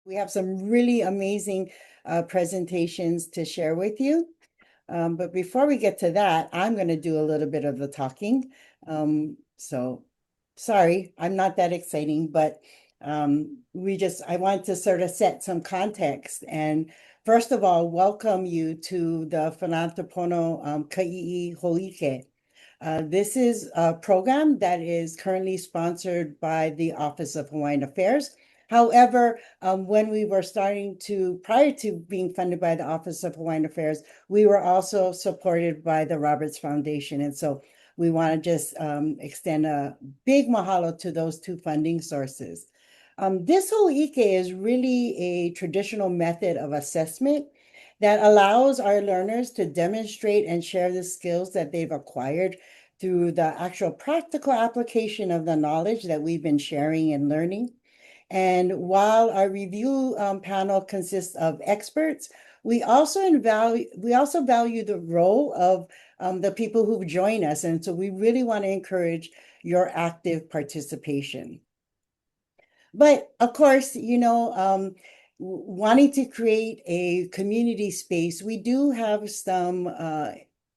We have some really amazing presentations to share with you. But before we get to that, I'm going to do a little bit of the talking. So sorry, I'm not that exciting, but I want to sort of set some context. And first of all, welcome you to the Philanthropono Hōʻike. This is a program that is currently sponsored by the Office of Hawaiian Affairs. However, when we were prior to being funded by the Office of Hawaiian Affairs, we were also supported by the Roberts Foundation. And so we want to just extend a big mahalo to those two funding sources. This Hōʻike is really a traditional method of assessment that allows our learners to demonstrate and share the skills that they've acquired through the actual practical application of the knowledge that we've been sharing and learning. And while our review panel consists of experts, we also value the role of the people who join us. And so we really want to encourage your active participation. But of course, wanting to create a community space, we do have some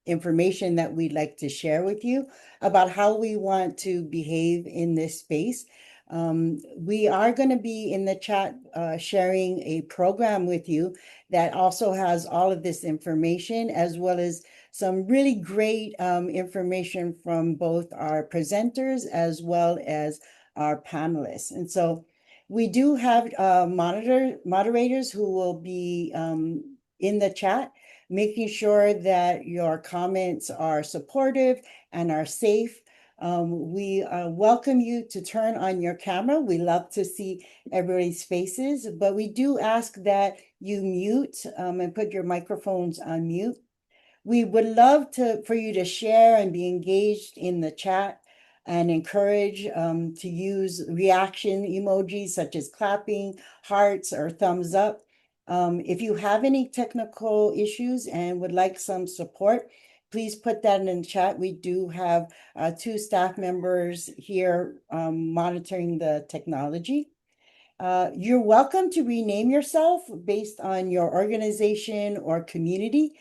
information that we'd like to share with you about how we want to behave in this space. We are going to be in the chat sharing a program with you that also has all of this information, as well as some really great information from both our presenters as well as our panelists. And so we do have moderators who will be in the chat, making sure that your comments are supportive and are safe. We welcome you to turn on your camera. We love to see everybody's faces, but we do ask that you mute and put your microphones on mute. We would love for you to share and be engaged in the chat and encourage to use reaction emojis such as clapping, hearts, or thumbs up. If you have any technical issues and would like some support, please put that in the chat. We do have two staff members here monitoring the technology. You're welcome to rename yourself based on your organization or community.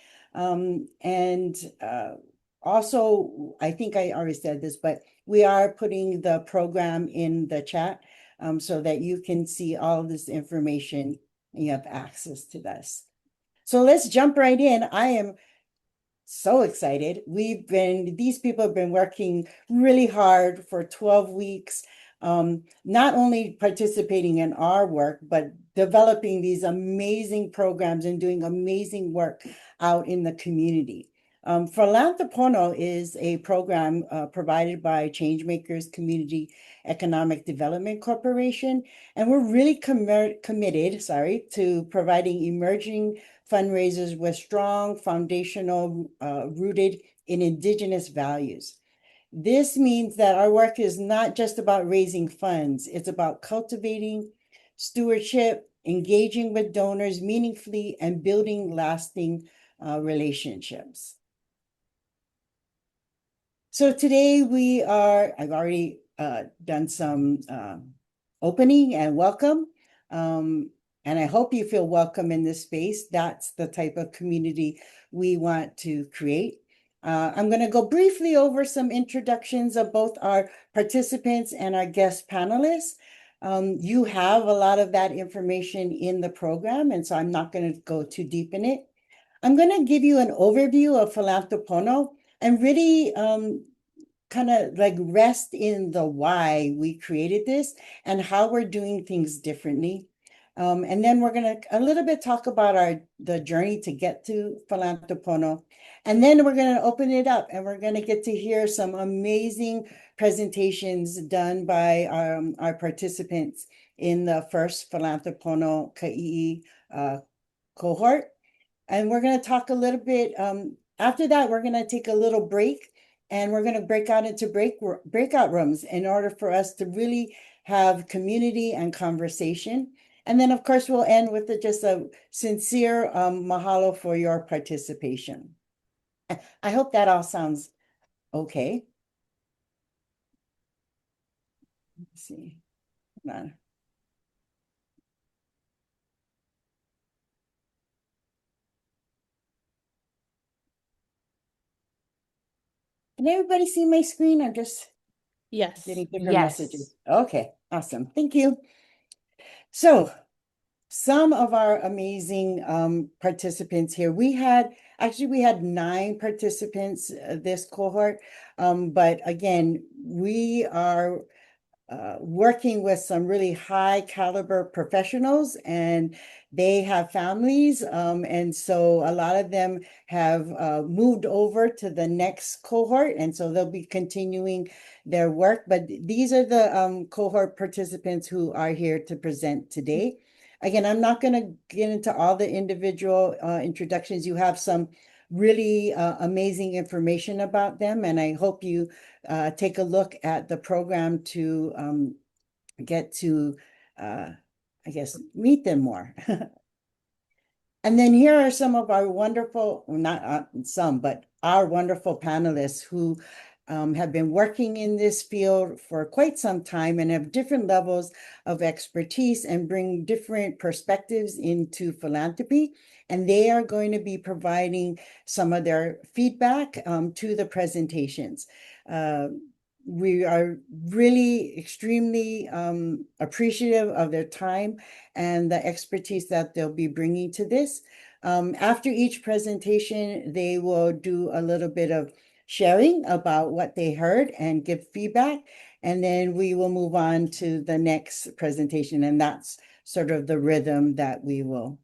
Also, I think I already said this, but we are putting the program in the chat so that you can see all this information and you have access to this. So let's jump right in. I am so excited. These people have been working really hard for 12 weeks, not only participating in our work, but developing these amazing programs and doing amazing work out in the community. Philanthropono is a program provided by Changemakers Community Economic Development Corporation, and we're really committed, to providing emerging fundraisers with strong foundational rooted in Indigenous values. This means that our work is not just about raising funds, it's about cultivating stewardship, engaging with donors meaningfully, and building lasting relationships. So today I've already done some opening and welcome. And I hope you feel welcome in this space. That's the type of community we want to create. I'm going to go briefly over some introductions of both our participants and our guest panelists. You have a lot of that information in the program, and so I'm not going to go too deep in it. I'm going to give you an overview of Philanthropono and really kind of like rest in the why we created this and how we're doing things differently. And then we're going to a little bit talk about the journey to get to Philanthropono. And then we're going to open it up and we're going to get to hear some amazing presentations done by our participants in the first Philanthropono Hōʻike cohort. And we're going to talk a little bit, after that, we're going to take a little break and we're going to break out into breakout rooms in order for us to really have community and conversation. And then, of course, we'll end with just a sincere mahalo for your participation. I hope that all sounds okay. Let's see. Hold on. Can everybody see my screen? I'm just Yes. getting different messages. Yes. Okay, awesome. Thank you. So some of our amazing participants here. We had 9 participants this cohort, but again, we are working with some really high caliber professionals, and they have families. And so a lot of them have moved over to the next cohort, and so they'll be continuing their work. But these are the cohort participants who are here to present today. Again, I'm not going to get into all the individual introductions. You have some really amazing information about them, and I hope you take a look at the program to get to, I guess, meet them more. And then here are some of our wonderful, well, not some, but our wonderful panelists who have been working in this field for quite some time and have different levels of expertise and bring different perspectives into philanthropy. And they are going to be providing some of their feedback to the presentations. We are really extremely appreciative of their time and the expertise that they'll be bringing to this. After each presentation, they will do a little bit of sharing about what they heard and give feedback. And then we will move on to the next presentation. And that's sort of the rhythm that we will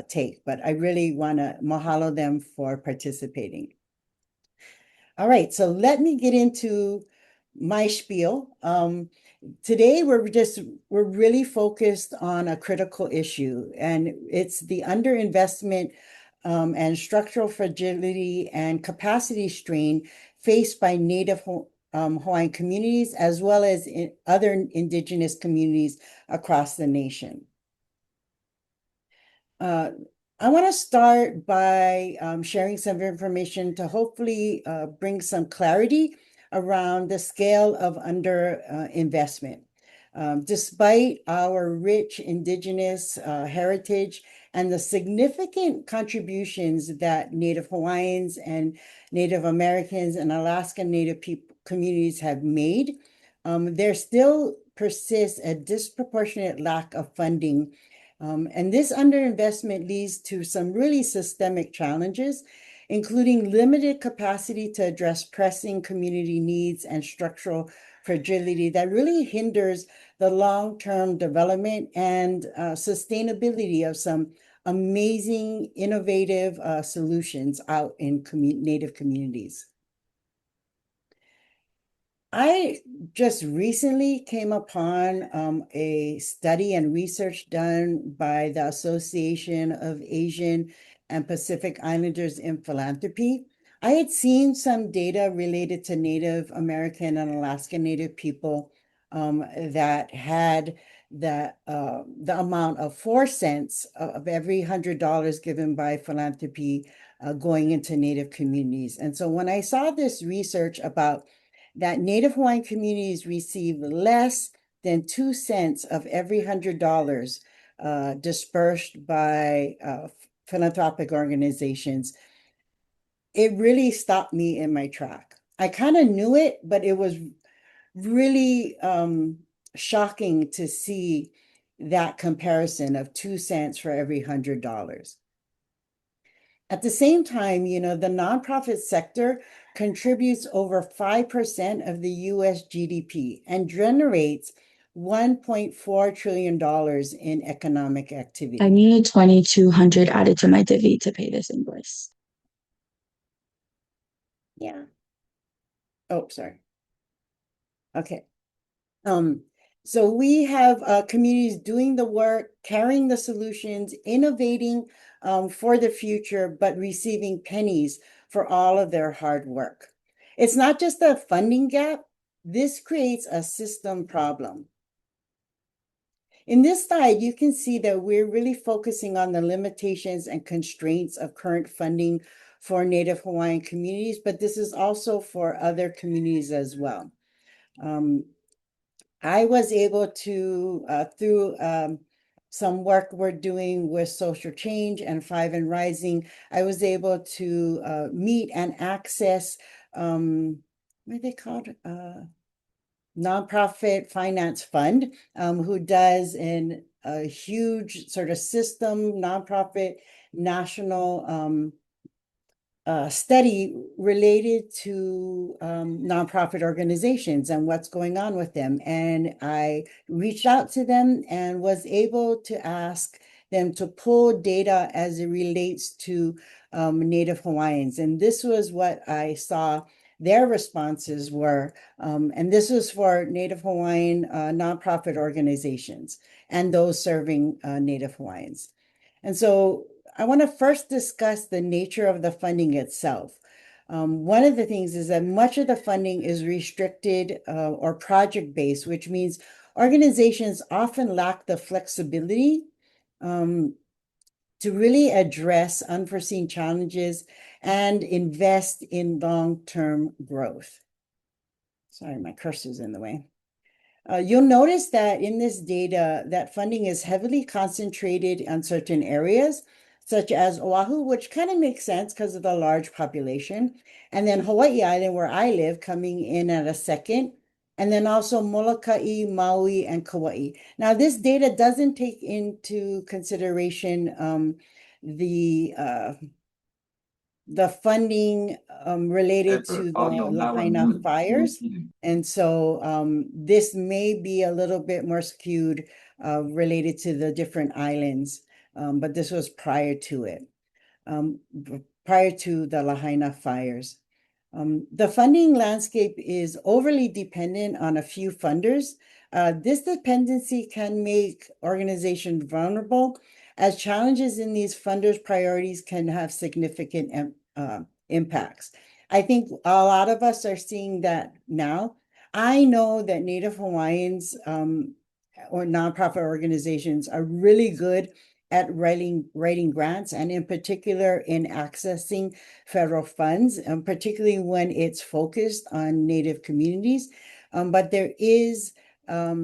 take. But I really want to mahalo them for participating. All right, so let me get into my spiel. Today we're really focused on a critical issue, and it's the underinvestment and structural fragility and capacity strain faced by Native Hawaiian communities, as well as in other Indigenous communities across the nation. I want to start by sharing some information to hopefully bring some clarity around the scale of underinvestment. Despite our rich Indigenous heritage and the significant contributions that Native Hawaiians and Native Americans and Alaska Native communities have made, there still persists a disproportionate lack of funding. And this underinvestment leads to some really systemic challenges, including limited capacity to address pressing community needs and structural fragility that really hinders the long-term development and sustainability of some amazing, innovative solutions out in Native communities. I just recently came upon a study and research done by the Association of Asian and Pacific Islanders in Philanthropy. I had seen some data related to Native American and Alaska Native people that had the amount of 4 cents of every $100 given by philanthropy going into Native communities. And so when I saw this research about that Native Hawaiian communities receive less than 2 cents of every $100 dispersed by philanthropic organizations, it really stopped me in my track. I kind of knew it, but it was really shocking to see that comparison of 2 cents for every $100. At the same time, the nonprofit sector contributes over 5% of the US GDP and generates $1.4 trillion in economic activity. I need 2,200 added to my divvy to pay this invoice. Yeah. Oh, sorry. Okay. So we have communities doing the work, carrying the solutions, innovating for the future, but receiving pennies for all of their hard work. It's not just a funding gap. This creates a system problem. In this slide, you can see that we're really focusing on the limitations and constraints of current funding for Native Hawaiian communities, but this is also for other communities as well. I was able to, through some work we're doing with Social Change and Five and Rising, I was able to meet and access what are they called? Nonprofit finance fund, who does a huge sort of system, nonprofit, national study related to nonprofit organizations and what's going on with them. And I reached out to them and was able to ask them to pull data as it relates to Native Hawaiians. And this was what I saw their responses were. And this was for Native Hawaiian nonprofit organizations and those serving Native Hawaiians. And so I want to first discuss the nature of the funding itself. One of the things is that much of the funding is restricted or project-based, which means organizations often lack the flexibility to really address unforeseen challenges and invest in long-term growth. Sorry, my cursor's in the way. You'll notice that in this data that funding is heavily concentrated on certain areas, such as Oahu, which kind of makes sense because of the large population, and then Hawaii Island, where I live, coming in at a second, and then also Molokai, Maui, and Kauai. Now, this data doesn't take into consideration the funding related to the Lahaina fires. And so this may be a little bit more skewed related to the different islands, but this was prior to it, prior to the Lahaina fires. The funding landscape is overly dependent on a few funders. This dependency can make organizations vulnerable, as challenges in these funders' priorities can have significant impacts. I think a lot of us are seeing that now. I know that Native Hawaiians or nonprofit organizations are really good at writing grants, and in particular in accessing federal funds, particularly when it's focused on Native communities. But there is a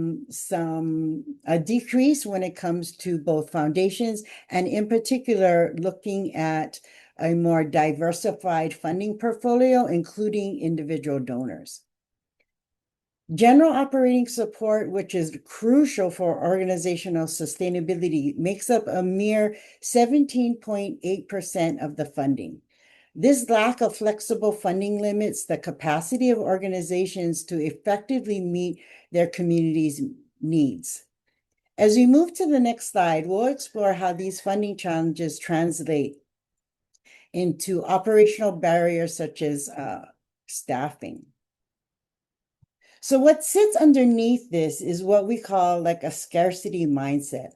decrease when it comes to both foundations and in particular looking at a more diversified funding portfolio, including individual donors. General operating support, which is crucial for organizational sustainability, makes up a mere 17.8% of the funding. This lack of flexible funding limits the capacity of organizations to effectively meet their community's needs. As we move to the next slide, we'll explore how these funding challenges translate into operational barriers such as staffing. So what sits underneath this is what we call like a scarcity mindset,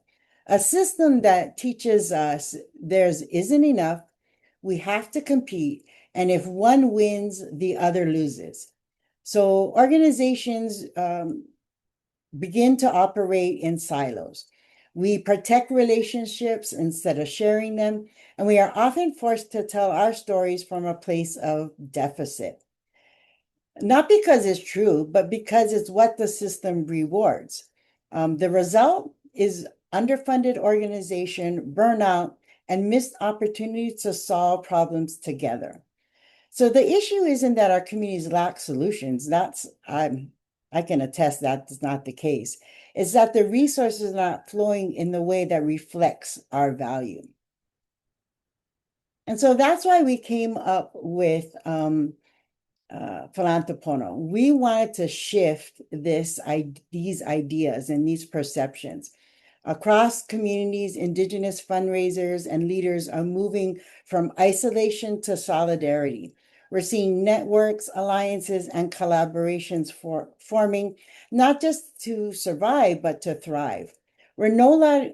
a system that teaches us there's isn't enough, we have to compete, and if one wins, the other loses. So organizations begin to operate in silos. We protect relationships instead of sharing them, and we are often forced to tell our stories from a place of deficit. Not because it's true, but because it's what the system rewards. The result is underfunded organization, burnout, and missed opportunities to solve problems together. So the issue isn't that our communities lack solutions. I can attest that's not the case. It's that the resources are not flowing in the way that reflects our value. And so that's why we came up with Philanthropono. We wanted to shift these ideas and these perceptions. Across communities, Indigenous fundraisers and leaders are moving from isolation to solidarity. We're seeing networks, alliances, and collaborations forming, not just to survive, but to thrive. We're no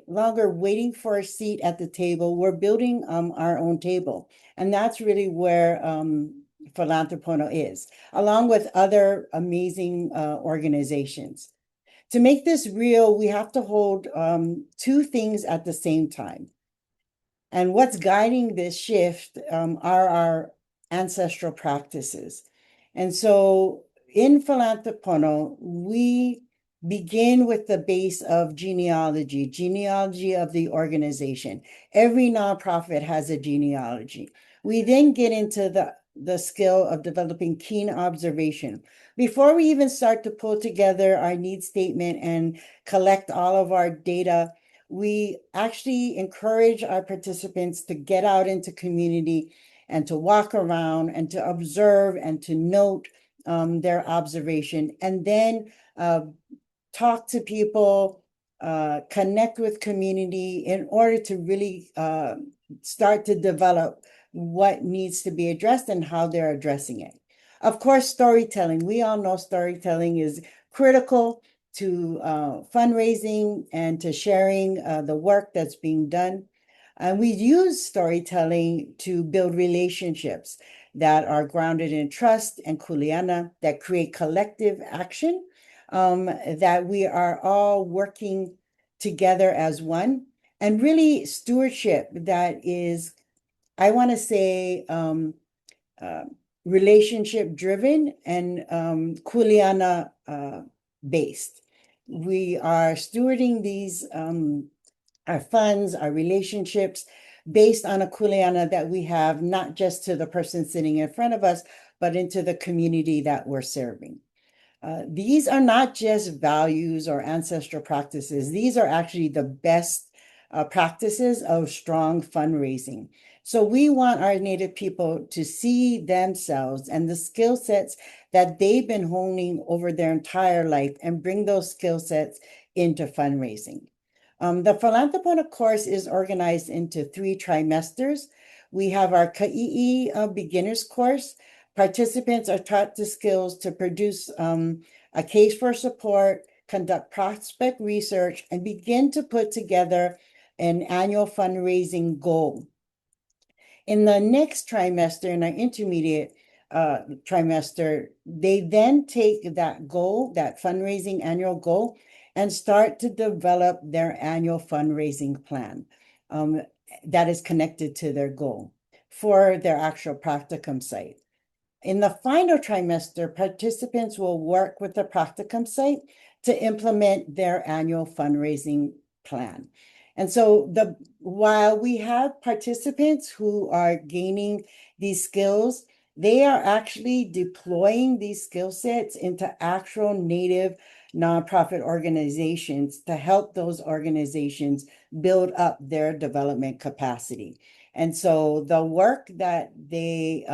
longer waiting for a seat at the table. We're building our own table. And that's really where Philanthropono is, along with other amazing organizations. To make this real, we have to hold two things at the same time. And what's guiding this shift are our ancestral practices. And so in Philanthropono, we begin with the base of genealogy of the organization. Every nonprofit has a genealogy. We then get into the the skill of developing keen observation. Before we even start to pull together our needs statement and collect all of our data, we actually encourage our participants to get out into community and to walk around and to observe and to note their observation, and then talk to people, connect with community in order to really start to develop what needs to be addressed and how they're addressing it. Of course, storytelling. We all know storytelling is critical to fundraising and to sharing the work that's being done. And we use storytelling to build relationships that are grounded in trust and kuleana, that create collective action, that we are all working together as one, and really stewardship that is, I want to say, relationship driven and kuleana based. We are stewarding these our funds, our relationships, based on a kuleana that we have, not just to the person sitting in front of us, but into the community that we're serving. These are not just values or ancestral practices. These are actually the best practices of strong fundraising. So we want our Native people to see themselves and the skill sets that they've been honing over their entire life and bring those skill sets into fundraising. The Philanthropono course is organized into 3 trimesters. We have our Ka'i'i beginners course. Participants are taught the skills to produce a case for support, conduct prospect research, and begin to put together an annual fundraising goal. In the next trimester, in our intermediate trimester, they then take that goal, that fundraising annual goal, and start to develop their annual fundraising plan that is connected to their goal for their actual practicum site. In the final trimester, participants will work with the practicum site to implement their annual fundraising plan. And so while we have participants who are gaining these skills, they are actually deploying these skill sets into actual Native nonprofit organizations to help those organizations build up their development capacity. And so the work that they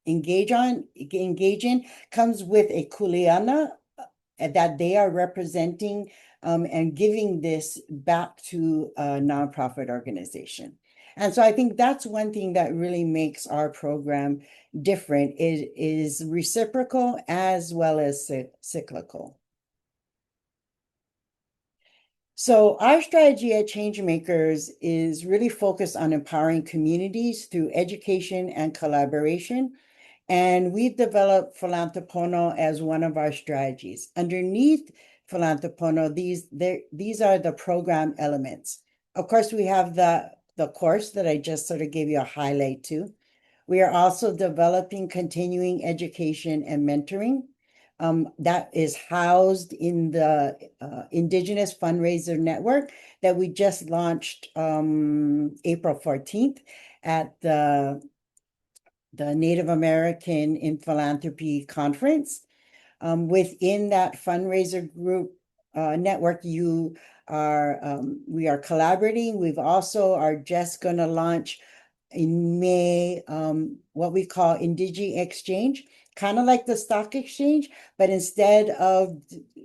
engage in comes with a kuleana that they are representing and giving this back to a nonprofit organization. And so I think that's one thing that really makes our program different. It is reciprocal as well as cyclical. So our strategy at Changemakers is really focused on empowering communities through education and collaboration. And we've developed Philanthropono as one of our strategies. Underneath Philanthropono, these are the program elements. Of course, we have the course that I just sort of gave you a highlight to. We are also developing continuing education and mentoring. That is housed in the Indigenous Fundraiser Network that we just launched April 14th at the Native American in Philanthropy Conference. Within that fundraiser group network, we are collaborating. We've also are just going to launch in May what we call Indigi Exchange, kind of like the stock exchange, but instead of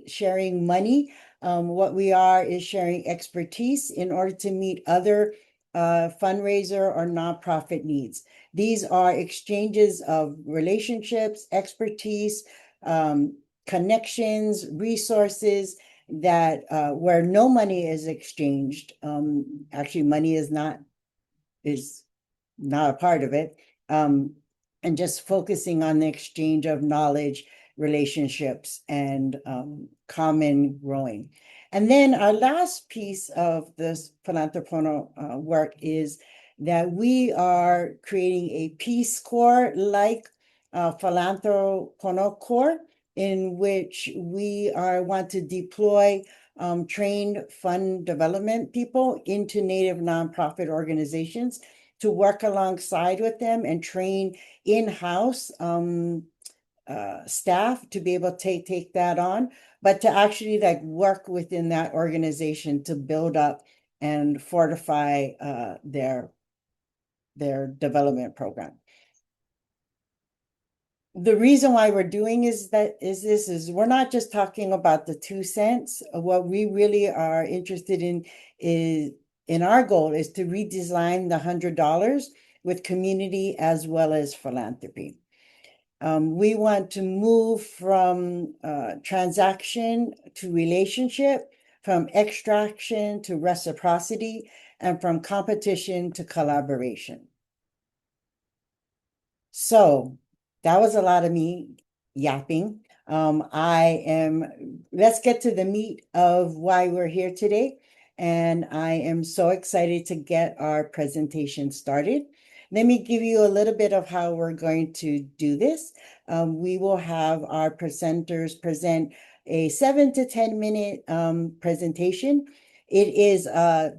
sharing money, what we are is sharing expertise in order to meet other fundraiser or nonprofit needs. These are exchanges of relationships, expertise, connections, resources that where no money is exchanged. Actually, money is not a part of it. And just focusing on the exchange of knowledge, relationships, and common growing. And then our last piece of this Philanthropono work is that we are creating a Peace Corps like Philanthropono Corps, in which we want to deploy trained fund development people into Native nonprofit organizations to work alongside with them and train in-house staff to be able to take that on, but to actually like work within that organization to build up and fortify their development program. The reason why we're doing is we're not just talking about the 2 cents. What we really are interested in is our goal is to redesign the $100 with community as well as philanthropy. We want to move from transaction to relationship, from extraction to reciprocity, and from competition to collaboration. So that was a lot of me yapping. Let's get to the meat of why we're here today. And I am so excited to get our presentation started. Let me give you a little bit of how we're going to do this. We will have our presenters present a 7 to 10 minute presentation. It is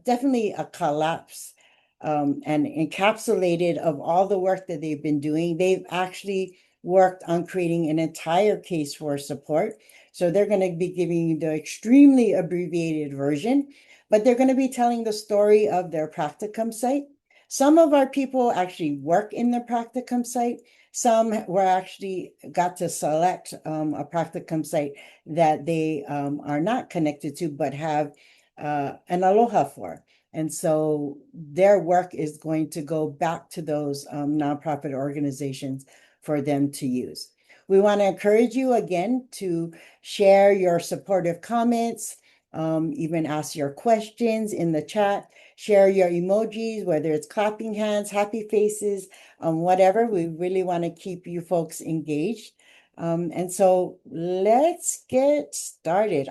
definitely a collapse and encapsulated of all the work that they've been doing. They've actually worked on creating an entire case for support. So they're going to be giving you the extremely abbreviated version, but they're going to be telling the story of their practicum site. Some of our people actually work in the practicum site. Some were actually got to select a practicum site that they are not connected to, but have an aloha for. And so their work is going to go back to those nonprofit organizations for them to use. We want to encourage you again to share your supportive comments, even ask your questions in the chat, share your emojis, whether it's clapping hands, happy faces, whatever. We really want to keep you folks engaged. And so let's get started.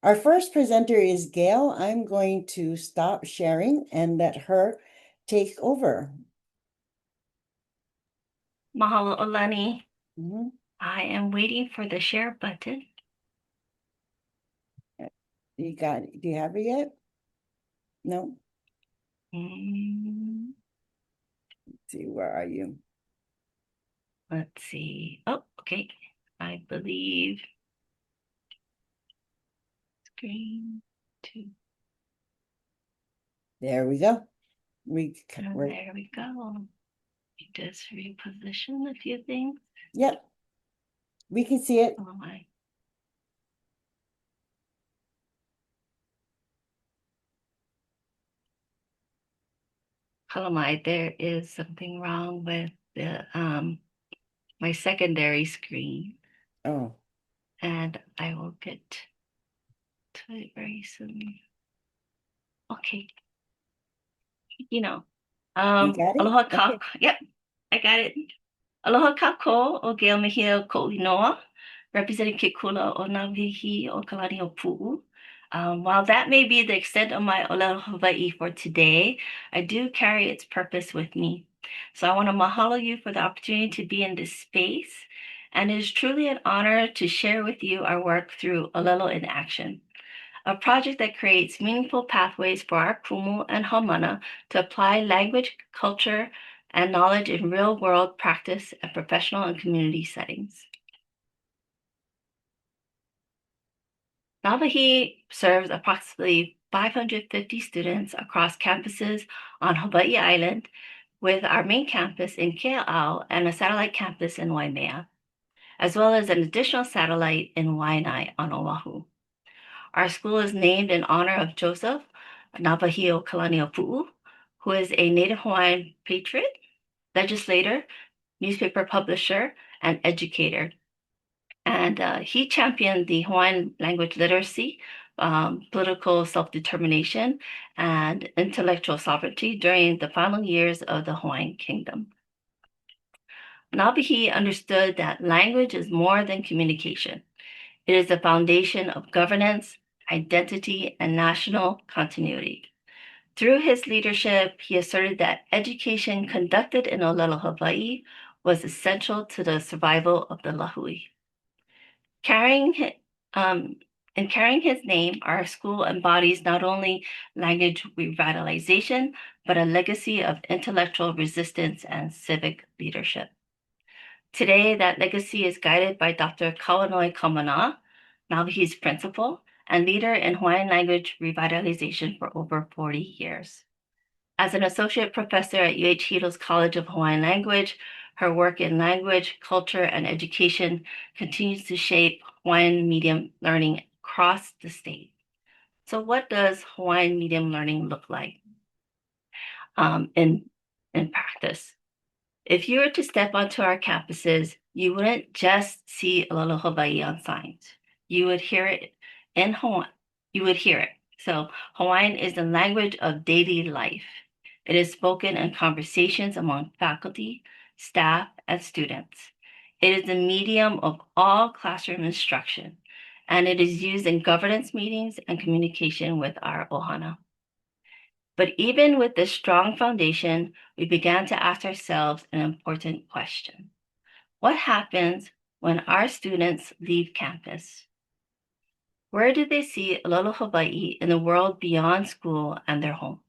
Our first presenter is Gail. I'm going to stop sharing and let her take over. Mahalo Olani. Mhm. I am waiting for the share button. You got it. Do you have it yet? No. Mm, Let's see, where are you? let's see. Oh, okay. I believe screen 2. There we go. There we go. Just reposition a few things. Yep. We can see it. Oh my. Halamai, there is something wrong with the my secondary screen. Oh. And I will get to it very soon. Okay. You know. You got it? Aloha Okay. ka. Yep, I got it. Aloha kako o Gail Mejia Ko'inoa, representing Ke Kula o Ngā Vihi o Kalani o Pu'u. While that may be the extent of my Olelo Hawaii for today, I do carry its purpose with me. So I want to mahalo you for the opportunity to be in this space, and it is truly an honor to share with you our work through Olelo in Action, a project that creates meaningful pathways for our kumu and haumana to apply language, culture, and knowledge in real-world practice and professional and community settings. Nawahi serves approximately 550 students across campuses on Hawaii Island, with our main campus in Kea'au and a satellite campus in Waimea, as well as an additional satellite in Waianae on Oahu. Our school is named in honor of Joseph Navahio Kalaniʻōpuʻu, who is a Native Hawaiian patriot, legislator, newspaper publisher, and educator. And he championed the Hawaiian language literacy, political self-determination, and intellectual sovereignty during the final years of the Hawaiian Kingdom. Nawahi understood that language is more than communication. It is the foundation of governance, identity, and national continuity. Through his leadership, he asserted that education conducted in Olelo, Hawaii was essential to the survival of the Lahui. Carrying In carrying his name, our school embodies not only language revitalization, but a legacy of intellectual resistance and civic leadership. Today, that legacy is guided by Dr. Kawanoi Kamana, Nawahi's principal and leader in Hawaiian language revitalization for over 40 years. As an associate professor at UH Hito's College of Hawaiian Language, her work in language, culture, and education continues to shape Hawaiian medium learning across the state. So what does Hawaiian medium learning look like in practice? If you were to step onto our campuses, you wouldn't just see Aloha Hawaii on signs. You would hear it in Hawaiian. You would hear it. So Hawaiian is the language of daily life. It is spoken in conversations among faculty, staff, and students. It is the medium of all classroom instruction, and it is used in governance meetings and communication with our ohana. But even with this strong foundation, we began to ask ourselves an important question. What happens when our students leave campus? Where do they see Aloha Hawaii in the world beyond school and their homes?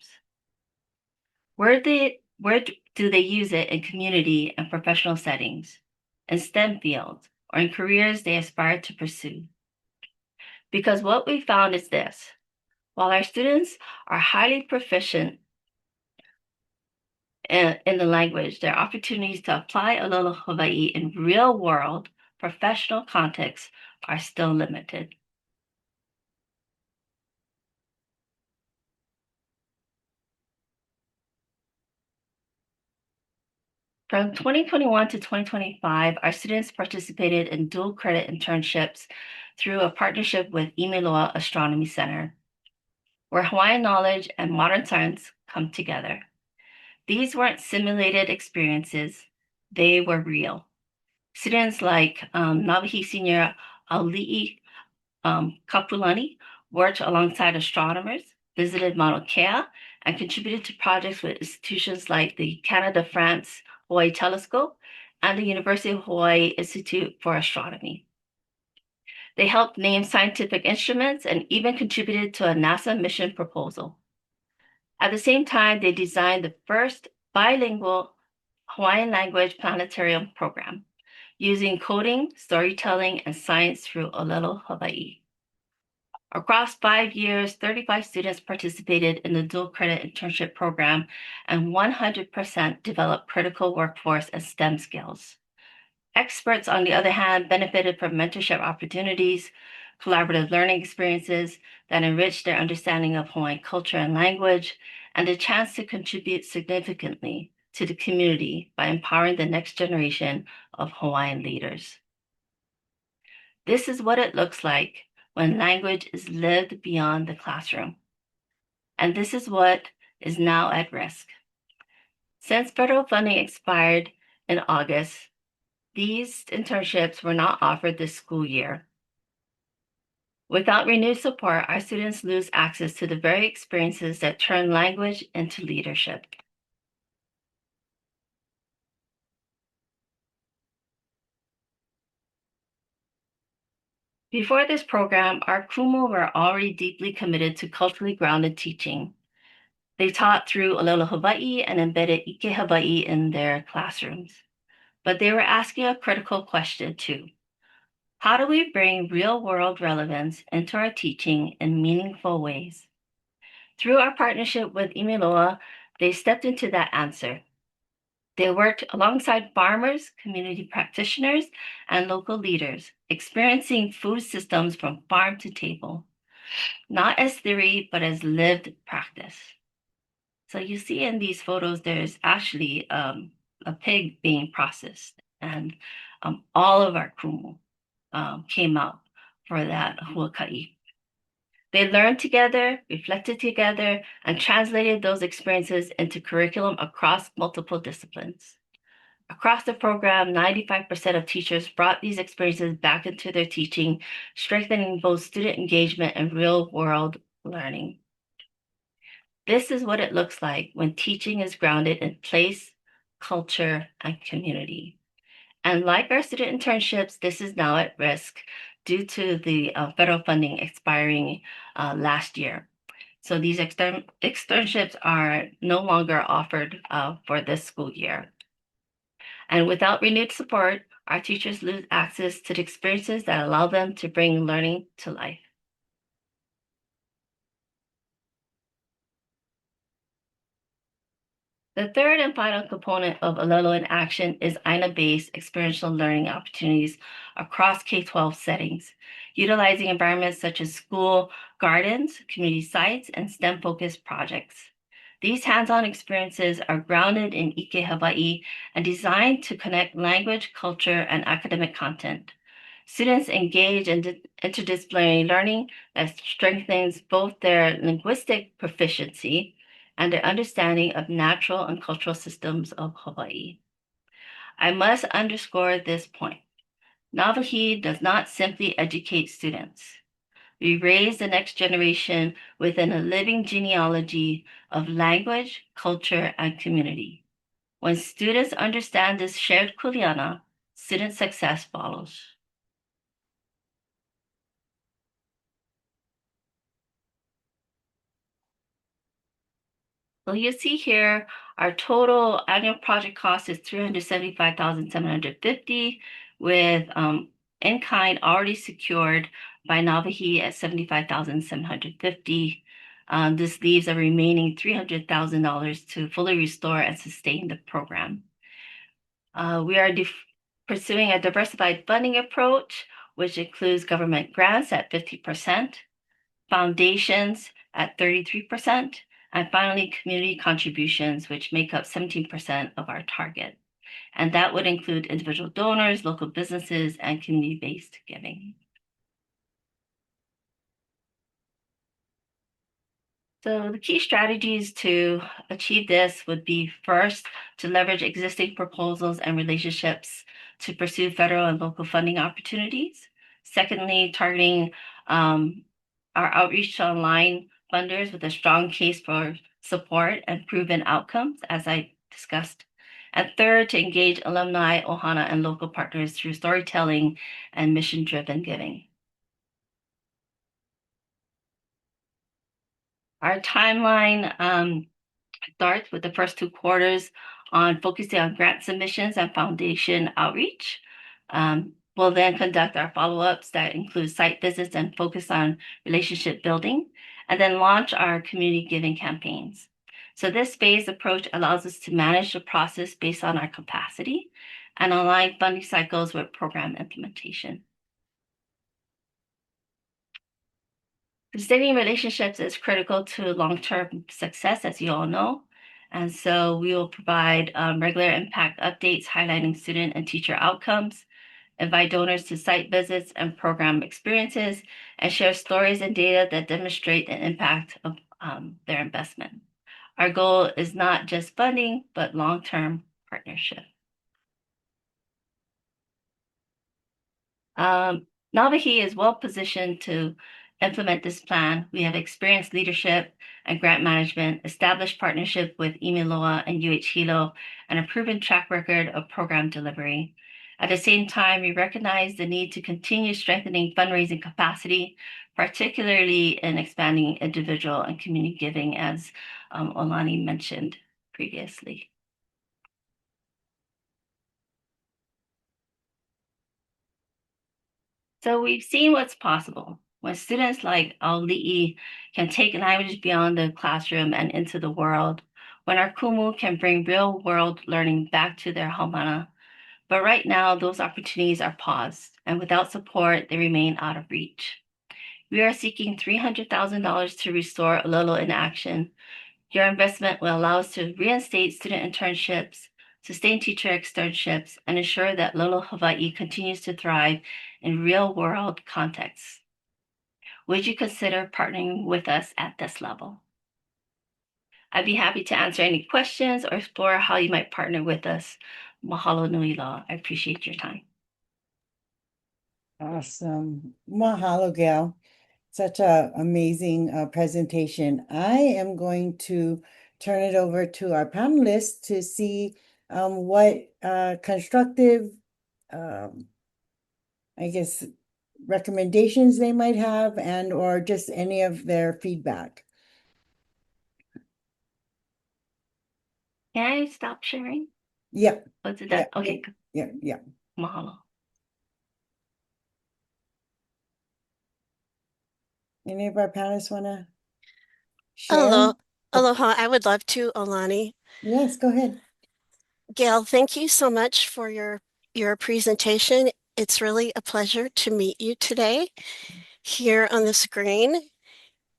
Where do they use it in community and professional settings, in STEM fields, or in careers they aspire to pursue? Because what we found is this: while our students are highly proficient in the language, their opportunities to apply Aloha Hawaii in real world professional contexts are still limited. From 2021 to 2025, our students participated in dual credit internships through a partnership with Imiloa Astronomy Center, where Hawaiian knowledge and modern science come together. These weren't simulated experiences, they were real. Students like Nawahi Senior Auli'i Kapulani worked alongside astronomers, visited Mauna Kea, and contributed to projects with institutions like the Canada-France Hawaii Telescope and the University of Hawaii Institute for Astronomy. They helped name scientific instruments and even contributed to a NASA mission proposal. At the same time, they designed the first bilingual Hawaiian language planetarium program, using coding, storytelling, and science through Olelo Hawaii. Across 5 years, 35 students participated in the dual credit internship program, and 100% developed critical workforce and STEM skills. Experts, on the other hand, benefited from mentorship opportunities, collaborative learning experiences that enriched their understanding of Hawaiian culture and language, and the chance to contribute significantly to the community by empowering the next generation of Hawaiian leaders. This is what it looks like when language is lived beyond the classroom. And this is what is now at risk. Since federal funding expired in August, these internships were not offered this school year. Without renewed support, our students lose access to the very experiences that turn language into leadership. Before this program, our kumu were already deeply committed to culturally grounded teaching. They taught through Aloha Hawaii and embedded Ike Hawaii in their classrooms. But they were asking a critical question too. How do we bring real-world relevance into our teaching in meaningful ways? Through our partnership with Imiloa, they stepped into that answer. They worked alongside farmers, community practitioners, and local leaders, experiencing food systems from farm to table, not as theory, but as lived practice. So you see in these photos, there's actually a pig being processed, and all of our kumu came out for that huaka'i. They learned together, reflected together, and translated those experiences into curriculum across multiple disciplines. Across the program, 95% of teachers brought these experiences back into their teaching, strengthening both student engagement and real-world learning. This is what it looks like when teaching is grounded in place, culture, and community. And like our student internships, this is now at risk due to the federal funding expiring last year. So these externships are no longer offered for this school year. And without renewed support, our teachers lose access to the experiences that allow them to bring learning to life. The third and final component of Olelo in Action is AINA-based experiential learning opportunities across K-12 settings, utilizing environments such as school gardens, community sites, and STEM-focused projects. These hands-on experiences are grounded in ʻIke Hawaii and designed to connect language, culture, and academic content. Students engage in interdisciplinary learning that strengthens both their linguistic proficiency and their understanding of natural and cultural systems of Hawaii. I must underscore this point. Nawahi does not simply educate students. We raise the next generation within a living genealogy of language, culture, and community. When students understand this shared kuleana, student success follows. So you see here, our total annual project cost is $375,750, with in-kind already secured by Nawahi at $75,750. This leaves a remaining $300,000 to fully restore and sustain the program. We are pursuing a diversified funding approach, which includes government grants at 50%, foundations at 33%, and finally, community contributions, which make up 17% of our target. And that would include individual donors, local businesses, and community-based giving. So the key strategies to achieve this would be first, to leverage existing proposals and relationships to pursue federal and local funding opportunities. Secondly, targeting our outreach to online funders with a strong case for support and proven outcomes, as I discussed. And third, to engage alumni, ohana, and local partners through storytelling and mission-driven giving. Our timeline starts with the first 2 quarters on focusing on grant submissions and foundation outreach. We'll then conduct our follow-ups that include site visits and focus on relationship building, and then launch our community giving campaigns. So this phased approach allows us to manage the process based on our capacity and align funding cycles with program implementation. Sustaining relationships is critical to long-term success, as you all know. And so we will provide regular impact updates highlighting student and teacher outcomes, invite donors to site visits and program experiences, and share stories and data that demonstrate the impact of their investment. Our goal is not just funding, but long-term partnership. Nawahi is well positioned to implement this plan. We have experienced leadership and grant management, established partnership with Imiloa and UH Hilo, and a proven track record of program delivery. At the same time, we recognize the need to continue strengthening fundraising capacity, particularly in expanding individual and community giving, as Olani mentioned previously. So we've seen what's possible when students like Auli'i can take language beyond the classroom and into the world, when our kumu can bring real world learning back to their haumana. But right now, those opportunities are paused, and without support, they remain out of reach. We are seeking $300,000 to restore Olelo in Action. Your investment will allow us to reinstate student internships, sustain teacher externships, and ensure that Olelo Hawaii continues to thrive in real-world contexts. Would you consider partnering with us at this level? I'd be happy to answer any questions or explore how you might partner with us. Mahalo nui loa. I appreciate your time. Awesome. Mahalo, Gail. Such an amazing presentation. I am going to turn it over to our panelists to see what constructive, I guess, recommendations they might have and or just any of their feedback. Can I stop sharing? Yep. Was it Yeah. done? Okay, good. Yeah. Yeah. Mahalo. Any of our panelists want to share? Hello. Aloha. I would love to, Alani. Yes, go ahead. Gail, thank you so much for your presentation. It's really a pleasure to meet you today here on the screen.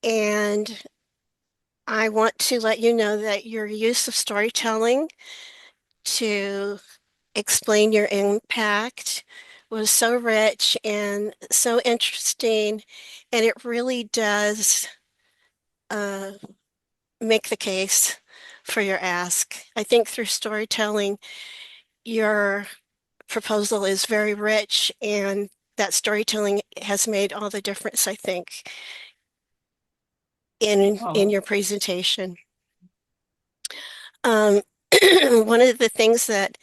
And I want to let you know that your use of storytelling to explain your impact was so rich and so interesting. And it really does uh, make the case for your ask. I think through storytelling, your proposal is very rich, and that storytelling has made all the difference, I think, in Mahalo. your presentation. Um, one of the things that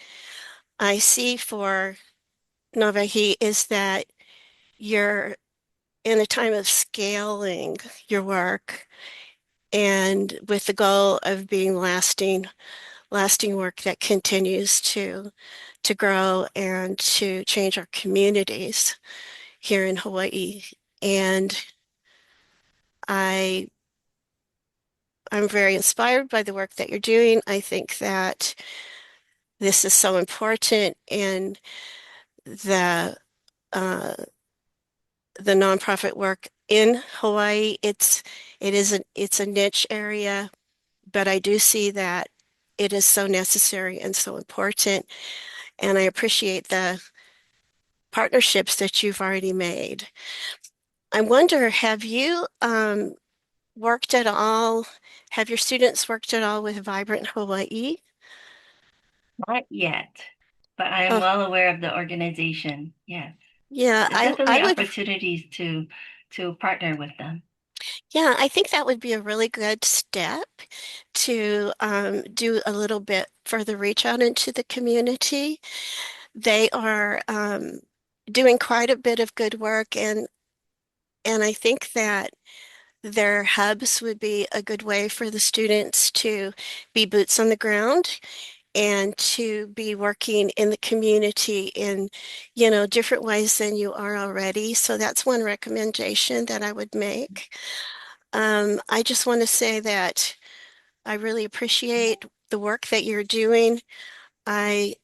I see for Navahi is that you're in a time of scaling your work and with the goal of being lasting work that continues to grow and to change our communities here in Hawaii. And I I'm very inspired by the work that you're doing. I think that this is so important in the uh, the nonprofit work in Hawaii. It's a niche area, but I do see that it is so necessary and so important. And I appreciate the partnerships that you've already made. I wonder, have you worked at all? Have your students worked at all with Vibrant Hawaii? Not yet, but I am Oh, well aware of the organization. Yes. yeah, There's I definitely would, opportunities to partner with them. yeah, I think that would be a really good step to do a little bit further reach out into the community. They are doing quite a bit of good work, and I think that their hubs would be a good way for the students to be boots on the ground and to be working in the community in, different ways than you are already. So that's one recommendation that I would make. I just want to say that I really appreciate the work that you're doing. I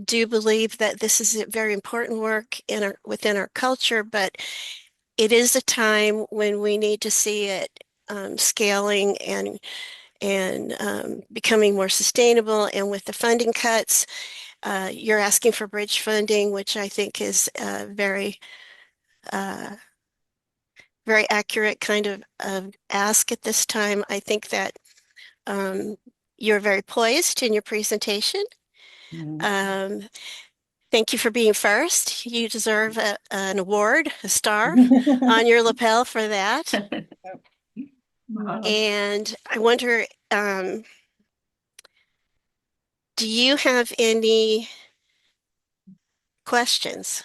do believe that this is a very important work within our culture, but it is a time when we need to see it scaling and becoming more sustainable. And with the funding cuts, you're asking for bridge funding, which I think is uh, very accurate kind of ask at this time. I think that um, you're very poised in your presentation. Mhm. Um, Thank you for being first. You deserve an award, a star on your lapel for that. Mahalo. And I wonder, do you have any questions?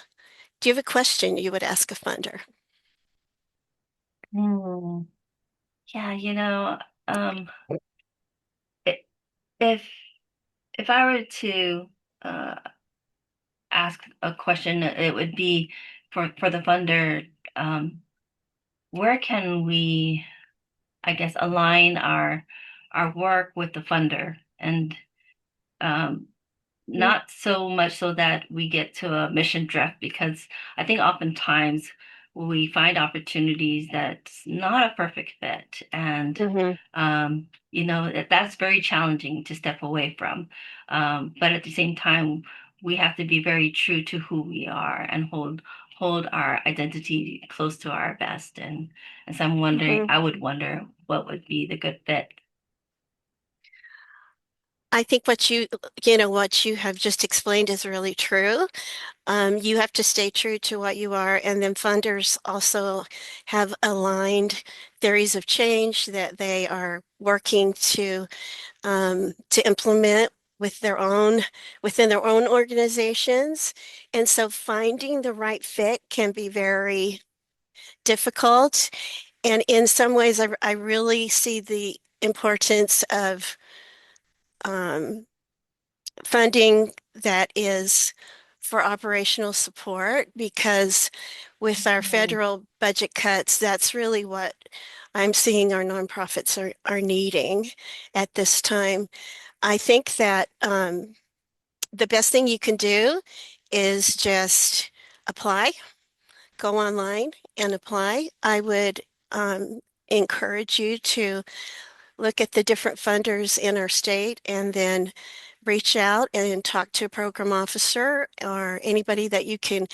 Do you have a question you would ask a funder? Hmm. Yeah, um, i- if if I were to uh, ask a question, it would be for the funder, where can we, I guess, align our work with the funder and um, not so much so that we get to a mission drift, because I think oftentimes we find opportunities that's not a perfect fit, and Mm-hmm. that's very challenging to step away from. But at the same time, we have to be very true to who we are and hold our identity close to our best. And so Mm-hmm. I would wonder what would be the good fit. I think what you have just explained is really true. You have to stay true to what you are, and then funders also have aligned theories of change that they are working to implement with their own within their own organizations. And so finding the right fit can be very difficult. And in some ways, I really see the importance of um, funding that is for operational support, because with our Mhm. federal budget cuts, that's really what I'm seeing our nonprofits are needing at this time. I think that the best thing you can do is just apply, go online and apply. I would encourage you to look at the different funders in our state and then reach out and talk to a program officer or anybody that you can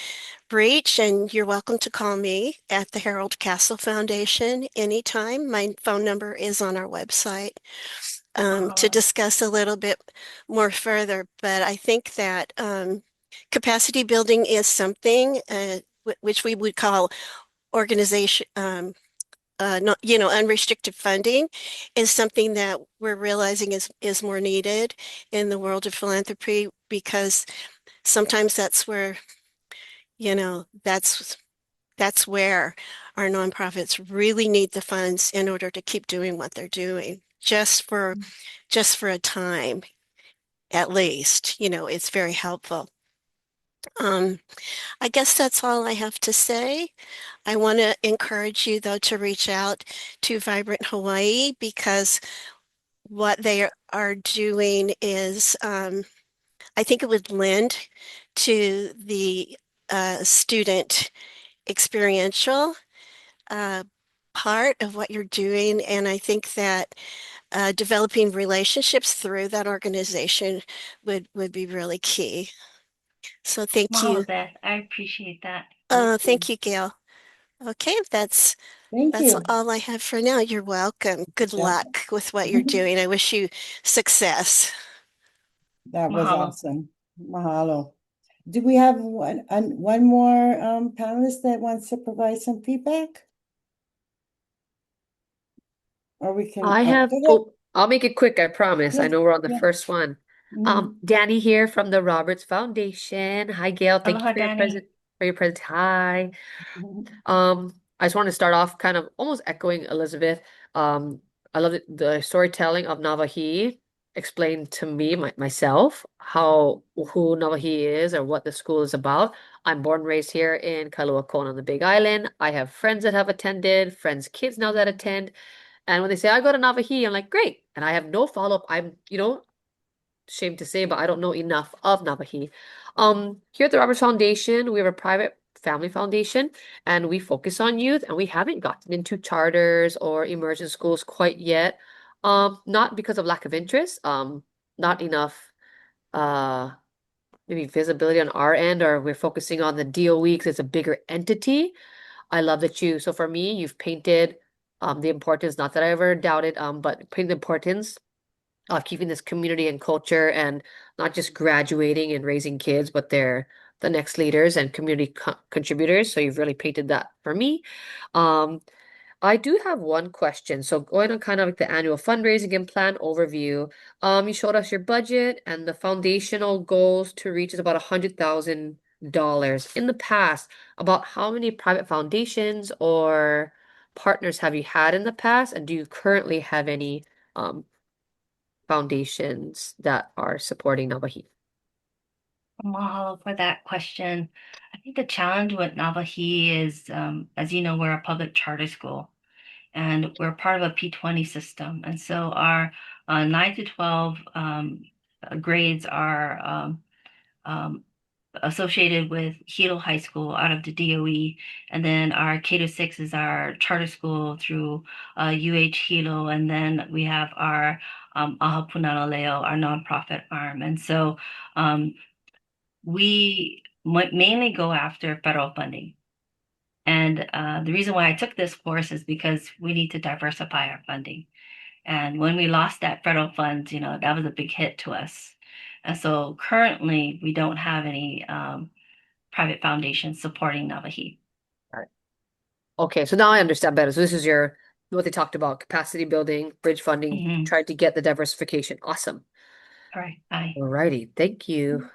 reach. And you're welcome to call me at the Harold Castle Foundation anytime. My phone number is on our website to Mahalo. discuss a little bit more further. But I think that capacity building is something which we would call organization, not, unrestricted funding is something that we're realizing is more needed in the world of philanthropy, because sometimes that's where, that's where our nonprofits really need the funds in order to keep doing what they're doing, just for a time at least. It's very helpful. Um, I guess that's all I have to say. I want to encourage you, though, to reach out to Vibrant Hawaii, because what they are doing is, I think it would lend to the student experiential uh, part of what you're doing. And I think that developing relationships through that organization would be really key. So thank you. Mahalo, Beth. I appreciate that. Thank you. Thank you, Gail. Okay, that's Thank that's you. all I have for now. You're welcome. Good Yep. luck with what you're doing. I wish you success. That was Mahalo. awesome. Mahalo. Do we have one more panelist that wants to provide some feedback? Or we can, I have, go ahead. oh, I'll make it quick, I promise. I Yes, know we're on the yeah. first one. Mhm. Danny here from the Roberts Foundation. Hi, Gail. Thank you Aloha, for your Danny. present. Hi. I just want to start off kind of almost echoing Elizabeth. I love the storytelling of Navahi explained to me myself how who Navahi is or what the school is about. I'm born and raised here in Kailua Kona on the Big Island. I have friends that have attended, friends' kids now that attend. And when they say I go to Navahi, I'm like, great. And I have no follow-up. I'm, ashamed to say, but I don't know enough of Navahi. Here at the Roberts Foundation, we have a private family foundation and we focus on youth, and we haven't gotten into charters or immersion schools quite yet. Not because of lack of interest, not enough maybe visibility on our end, or we're focusing on the DOE because it's a bigger entity. I love that so for me, you've painted the importance, not that I ever doubted, but painted the importance of keeping this community and culture and not just graduating and raising kids, but they're the next leaders and community contributors. So you've really painted that for me. Um, I do have one question. So going on kind of like the annual fundraising and plan overview, you showed us your budget and the foundational goals to reach is about $100,000. In the past, about how many private foundations or partners have you had in the past? And do you currently have any um, foundations that are supporting Navahi? Mahalo for that question. I think the challenge with Navahi is, as you know, we're a public charter school and we're part of a P20 system. And so our 9 to 12 grades are um, associated with Hilo High School out of the DOE. And then our K to 6 is our charter school through UH Hilo. And then we have our Aha Punana Leo, our nonprofit arm. And so we mainly go after federal funding. And the reason why I took this course is because we need to diversify our funding. And when we lost that federal funds, that was a big hit to us. And so currently, we don't have any private foundations supporting Navahi. Right. Okay, so now I understand better. So this is what they talked about, capacity building, bridge funding, Hmm. tried to get the diversification. Awesome. All right, bye. Alrighty, thank you.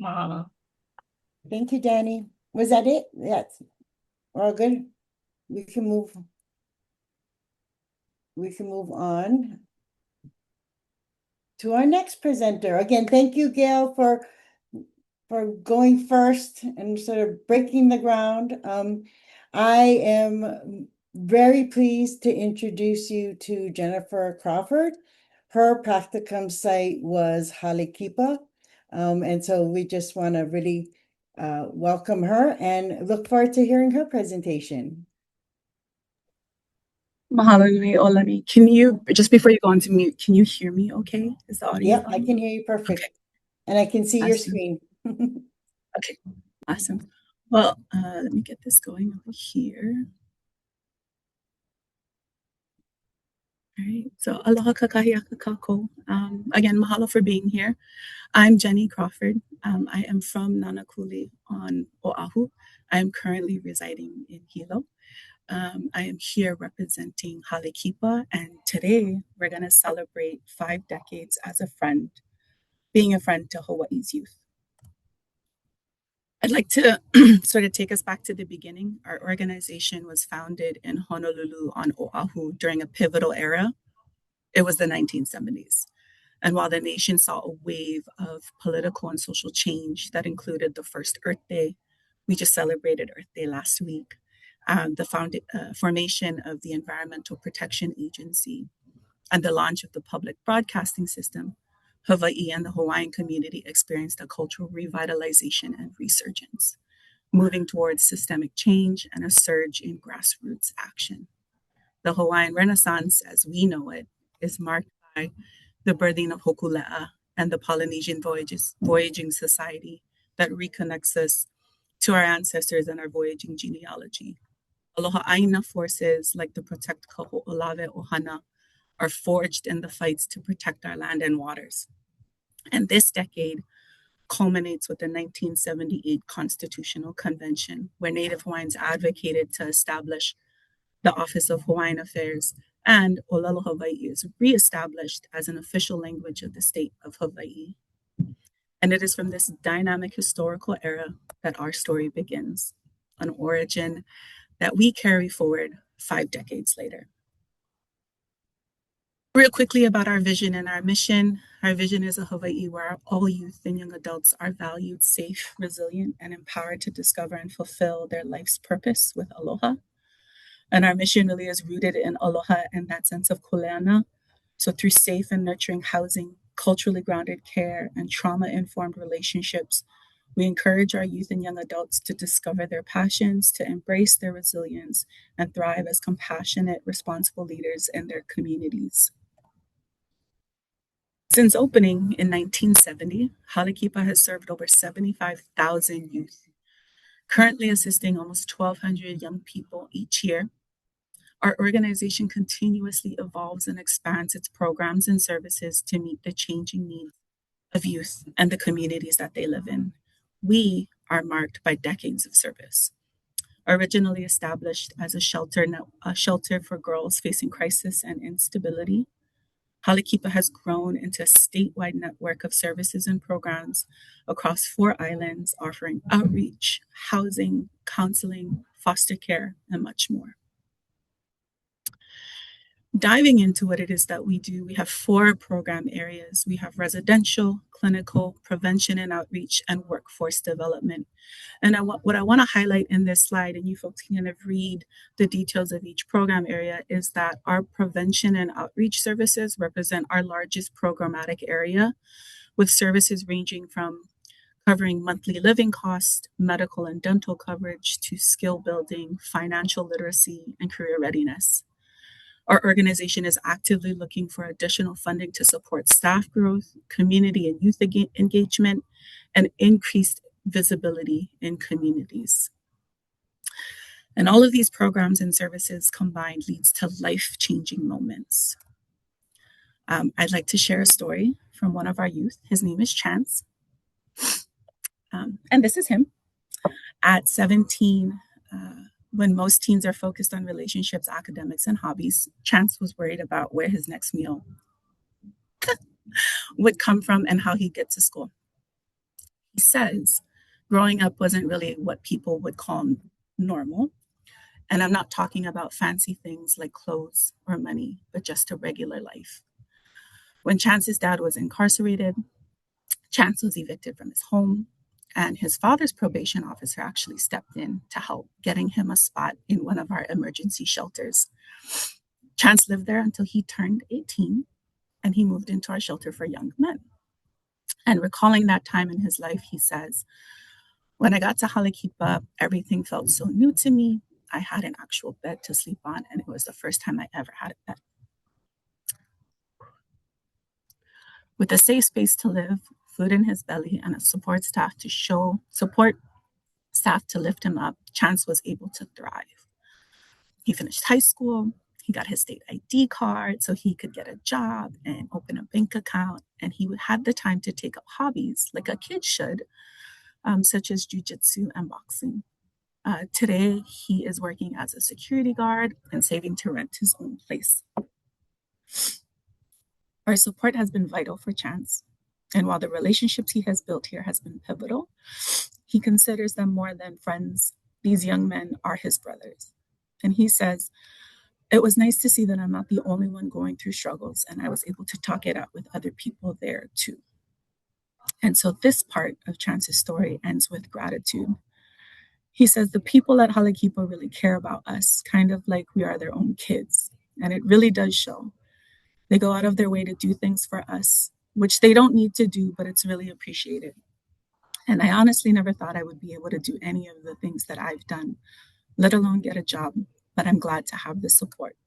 Mahalo. Thank you, Danny. Was that it? Yes. All good. We can move. We can move on to our next presenter. Again, thank you, Gail, for going first and sort of breaking the ground. I am very pleased to introduce you to Jennifer Crawford. Her practicum site was Halekipa. And so we just want to really welcome her and look forward to hearing her presentation. Mahalo nui olani. Can you, just before you go on to mute, can you hear me okay? Is the audio Yep, I on? can hear you perfect. Okay. And I can see your Awesome. screen. Okay, awesome. Well, let me get this going over here. All right, so aloha kakahiaka kako. Again, mahalo for being here. I'm Jenny Crawford. I am from Nanakuli on Oahu. I am currently residing in Hilo. I am here representing Halekipa, and today we're going to celebrate 5 decades as a friend, being a friend to Hawaii's youth. I'd like to sort of take us back to the beginning. Our organization was founded in Honolulu on Oahu during a pivotal era. It was the 1970s. And while the nation saw a wave of political and social change that included the first Earth Day, we just celebrated Earth Day last week, the formation of the Environmental Protection Agency, and the launch of the public broadcasting system, Hawaii and the Hawaiian community experienced a cultural revitalization and resurgence, moving towards systemic change and a surge in grassroots action. The Hawaiian Renaissance, as we know it, is marked by the birthing of Hokulea and the Polynesian Voyaging Society that reconnects us to our ancestors and our voyaging genealogy. Aloha Aina forces like the Protect Kaho'olawe Ohana are forged in the fights to protect our land and waters. And this decade culminates with the 1978 Constitutional Convention, where Native Hawaiians advocated to establish the Office of Hawaiian Affairs, and Olelo Hawaii is reestablished as an official language of the state of Hawaii. And it is from this dynamic historical era that our story begins, an origin that we carry forward 5 decades later. Real quickly about our vision and our mission. Our vision is a Hawaii where all youth and young adults are valued, safe, resilient, and empowered to discover and fulfill their life's purpose with aloha. And our mission really is rooted in aloha and that sense of kuleana. So through safe and nurturing housing, culturally grounded care, and trauma-informed relationships, we encourage our youth and young adults to discover their passions, to embrace their resilience, and thrive as compassionate, responsible leaders in their communities. Since opening in 1970, Halekipa has served over 75,000 youth, currently assisting almost 1,200 young people each year. Our organization continuously evolves and expands its programs and services to meet the changing needs of youth and the communities that they live in. We are marked by decades of service. Originally established as a shelter for girls facing crisis and instability, Halekipa has grown into a statewide network of services and programs across 4 islands, offering outreach, housing, counseling, foster care, and much more. Diving into what it is that we do, we have 4 program areas. We have residential, clinical, prevention and outreach, and workforce development. And what I want to highlight in this slide, and you folks can kind of read the details of each program area, is that our prevention and outreach services represent our largest programmatic area, with services ranging from covering monthly living costs, medical and dental coverage, to skill building, financial literacy, and career readiness. Our organization is actively looking for additional funding to support staff growth, community and youth engagement, and increased visibility in communities. And all of these programs and services combined leads to life-changing moments. I'd like to share a story from one of our youth. His name is Chance. And this is him. At 17, when most teens are focused on relationships, academics, and hobbies, Chance was worried about where his next meal would come from and how he'd get to school. He says growing up wasn't really what people would call normal. And I'm not talking about fancy things like clothes or money, but just a regular life. When Chance's dad was incarcerated, Chance was evicted from his home, and his father's probation officer actually stepped in to help, getting him a spot in one of our emergency shelters. Chance lived there until he turned 18, and he moved into our shelter for young men. And recalling that time in his life, he says, when I got to Halekipa, everything felt so new to me. I had an actual bed to sleep on, and it was the first time I ever had a bed. With a safe space to live, food in his belly, and a support staff to lift him up, Chance was able to thrive. He finished high school. He got his state ID card so he could get a job and open a bank account. And he had the time to take up hobbies like a kid should, such as jujitsu and boxing. Today, he is working as a security guard and saving to rent his own place. Our support has been vital for Chance. And while the relationships he has built here has been pivotal, he considers them more than friends. These young men are his brothers. And he says, it was nice to see that I'm not the only one going through struggles, and I was able to talk it out with other people there too. And so this part of Chance's story ends with gratitude. He says the people at Halekipa really care about us, kind of like we are their own kids. And it really does show. They go out of their way to do things for us, which they don't need to do, but it's really appreciated. And I honestly never thought I would be able to do any of the things that I've done, let alone get a job, but I'm glad to have the support.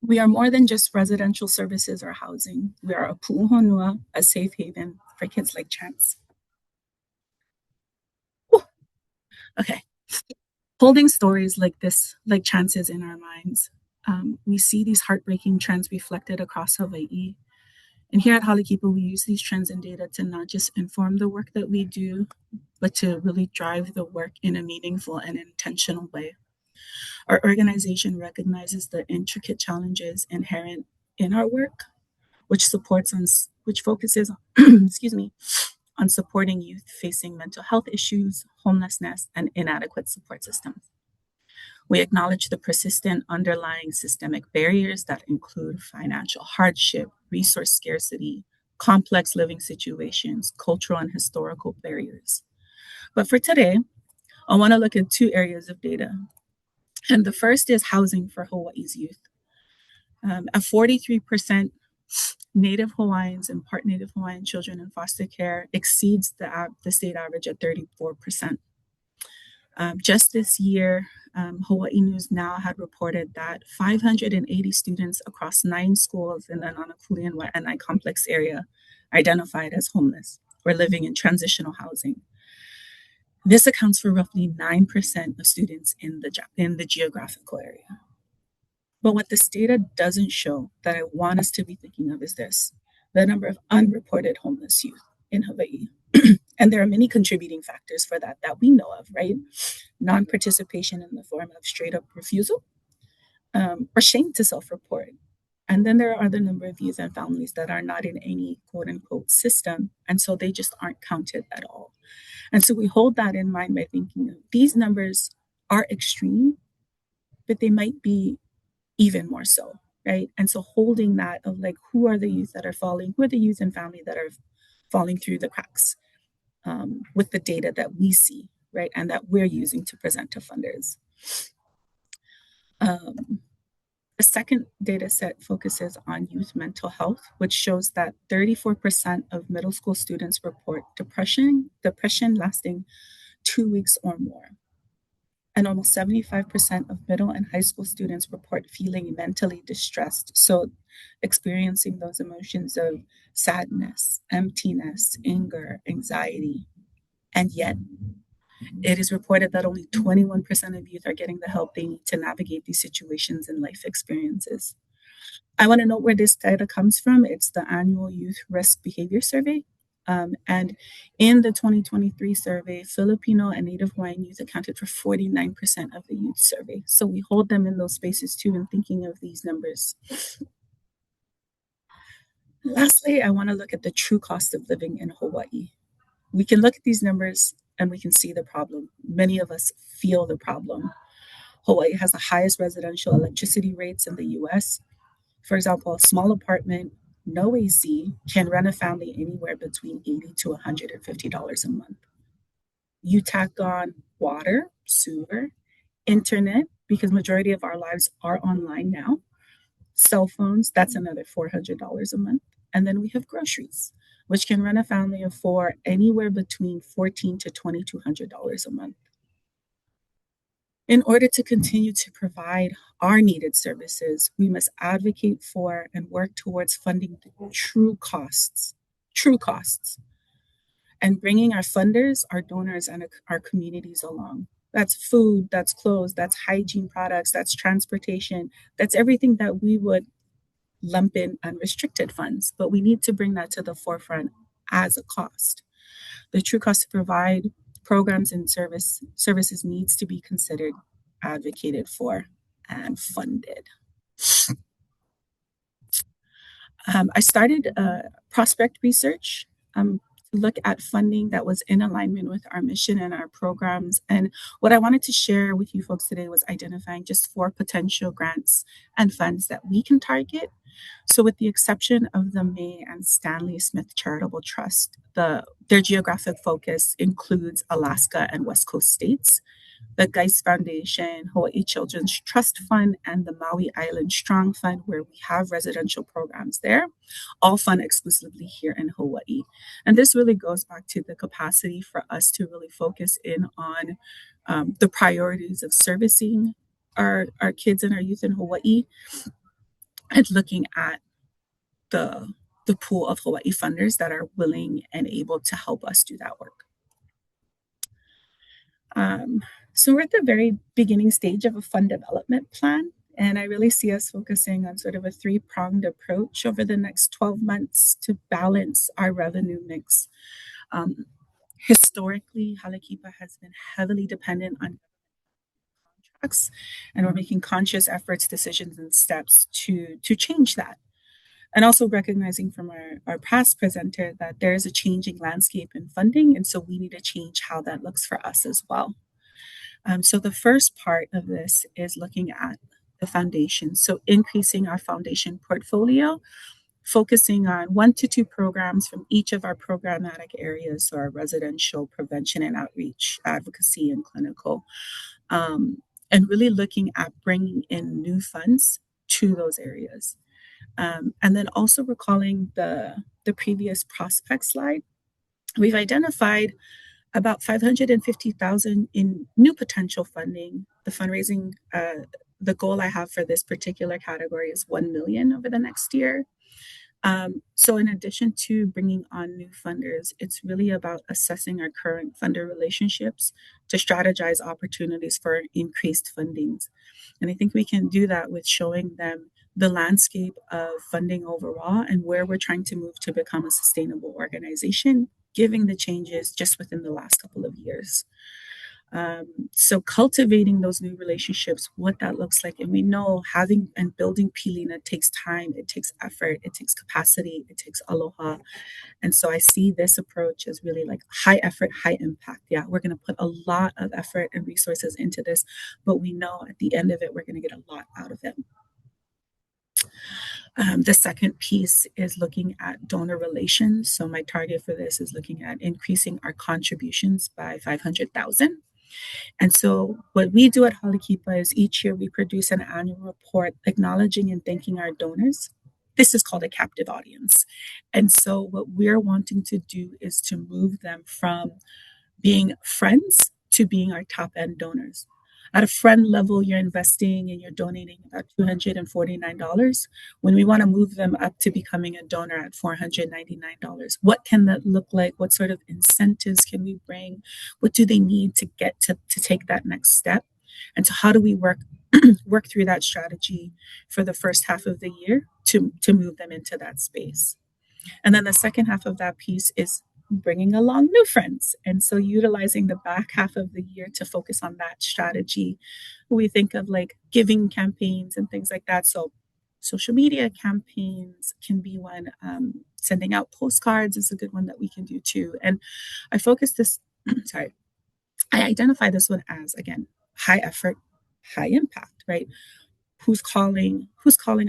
We are more than just residential services or housing. We are a pu'uhonua, a safe haven for kids like Chance. Whew. Okay. Holding stories like this, like Chance's in our minds, we see these heartbreaking trends reflected across Hawaii. And here at Halekipa, we use these trends and data to not just inform the work that we do, but to really drive the work in a meaningful and intentional way. Our organization recognizes the intricate challenges inherent in our work, which focuses on supporting youth facing mental health issues, homelessness, and inadequate support systems. We acknowledge the persistent underlying systemic barriers that include financial hardship, resource scarcity, complex living situations, cultural and historical barriers. But for today, I want to look at two areas of data. And the first is housing for Hawaii's youth. At 43%, Native Hawaiians and part Native Hawaiian children in foster care exceeds the state average at 34%. Just this year, Hawaii News Now had reported that 580 students across 9 schools in the Nanakuli and Waianae complex area identified as homeless or living in transitional housing. This accounts for roughly 9% of students in the geographical area. But what this data doesn't show that I want us to be thinking of is this: the number of unreported homeless youth in Hawaii. And there are many contributing factors for that we know of, right? Non-participation in the form of straight up refusal, or shame to self-report. And then there are the number of youth and families that are not in any quote unquote system. And so they just aren't counted at all. And so we hold that in mind by thinking these numbers are extreme, but they might be even more so, right? And so holding that of like, who are the youth and family that are falling through the cracks with the data that we see, right? And that we're using to present to funders. The second data set focuses on youth mental health, which shows that 34% of middle school students report depression lasting 2 weeks or more. And almost 75% of middle and high school students report feeling mentally distressed. So experiencing those emotions of sadness, emptiness, anger, anxiety. And yet, it is reported that only 21% of youth are getting the help they need to navigate these situations and life experiences. I want to note where this data comes from. It's the annual Youth Risk Behavior Survey. And in the 2023 survey, Filipino and Native Hawaiian youth accounted for 49% of the youth survey. So we hold them in those spaces too, in thinking of these numbers. Lastly, I want to look at the true cost of living in Hawaii. We can look at these numbers and we can see the problem. Many of us feel the problem. Hawaii has the highest residential electricity rates in the US. For example, a small apartment, no AC, can rent a family anywhere between $80 to $150 a month. You tack on water, sewer, internet, because majority of our lives are online now. Cell phones, that's another $400 a month. And then we have groceries, which can run a family of four anywhere between $1,400 to $2,200 a month. In order to continue to provide our needed services, we must advocate for and work towards funding the true costs, and bringing our funders, our donors, and our communities along. That's food, that's clothes, that's hygiene products, that's transportation, that's everything that we would lump in unrestricted funds, but we need to bring that to the forefront as a cost. The true cost to provide programs and services needs to be considered, advocated for, and funded. I started prospect research to look at funding that was in alignment with our mission and our programs. And what I wanted to share with you folks today was identifying just 4 potential grants and funds that we can target. So with the exception of the May and Stanley Smith Charitable Trust, their geographic focus includes Alaska and West Coast states. The Geist Foundation, Hawaii Children's Trust Fund, and the Maui Island Strong Fund, where we have residential programs there, all fund exclusively here in Hawaii. And this really goes back to the capacity for us to really focus in on the priorities of servicing our kids and our youth in Hawaii, and looking at the pool of Hawaii funders that are willing and able to help us do that work. So we're at the very beginning stage of a fund development plan, and I really see us focusing on sort of a 3-pronged approach over the next 12 months to balance our revenue mix. Historically, Halekipa has been heavily dependent on contracts, and we're making conscious efforts, decisions, and steps to change that. And also recognizing from our past presenter that there is a changing landscape in funding, and so we need to change how that looks for us as well. So the first part of this is looking at the foundation. So increasing our foundation portfolio, focusing on 1 to 2 programs from each of our programmatic areas, so our residential, prevention and outreach, advocacy, and clinical, and really looking at bringing in new funds to those areas. And then also recalling the previous prospect slide, we've identified about $550,000 in new potential funding. The fundraising, the goal I have for this particular category is $1 million over the next year. So in addition to bringing on new funders, it's really about assessing our current funder relationships to strategize opportunities for increased fundings. And I think we can do that with showing them the landscape of funding overall and where we're trying to move to become a sustainable organization, given the changes just within the last couple of years. So cultivating those new relationships, what that looks like. And we know having and building Pilina takes time, it takes effort, it takes capacity, it takes aloha. And so I see this approach as really like high effort, high impact. Yeah, we're going to put a lot of effort and resources into this, but we know at the end of it, we're going to get a lot out of it. The second piece is looking at donor relations. So my target for this is looking at increasing our contributions by 500,000. And so what we do at Halekipa is each year we produce an annual report acknowledging and thanking our donors. This is called a captive audience. And so what we're wanting to do is to move them from being friends to being our top end donors. At a friend level, you're investing and you're donating about $249. When we want to move them up to becoming a donor at $499, what can that look like? What sort of incentives can we bring? What do they need to get to take that next step? And so how do we work through that strategy for the first half of the year to move them into that space? And then the second half of that piece is bringing along new friends. And so utilizing the back half of the year to focus on that strategy. We think of like giving campaigns and things like that. So social media campaigns can be one. Sending out postcards is a good one that we can do too. And I focus this, sorry, I identify this one as, again, high effort, high impact, right? Who's calling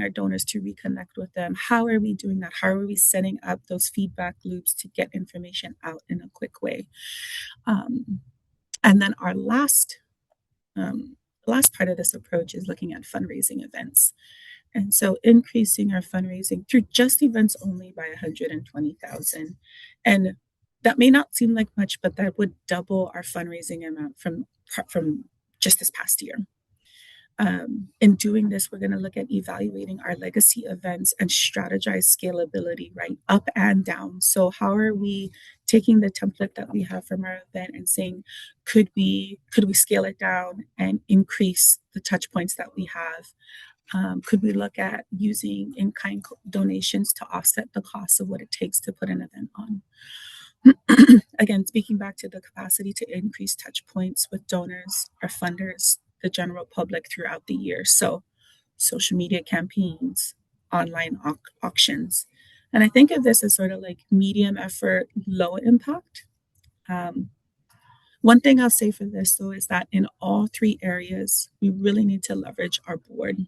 our donors to reconnect with them? How are we doing that? How are we setting up those feedback loops to get information out in a quick way? And then our last part of this approach is looking at fundraising events. And so increasing our fundraising through just events only by 120,000. And that may not seem like much, but that would double our fundraising amount from just this past year. In doing this, we're going to look at evaluating our legacy events and strategize scalability, right, up and down. So how are we taking the template that we have from our event and saying, could we scale it down and increase the touch points that we have? Could we look at using in-kind donations to offset the cost of what it takes to put an event on? Again, speaking back to the capacity to increase touch points with donors, our funders, the general public throughout the year. So social media campaigns, online auctions. And I think of this as sort of like medium effort, low impact. One thing I'll say for this, though, is that in all three areas, we really need to leverage our board.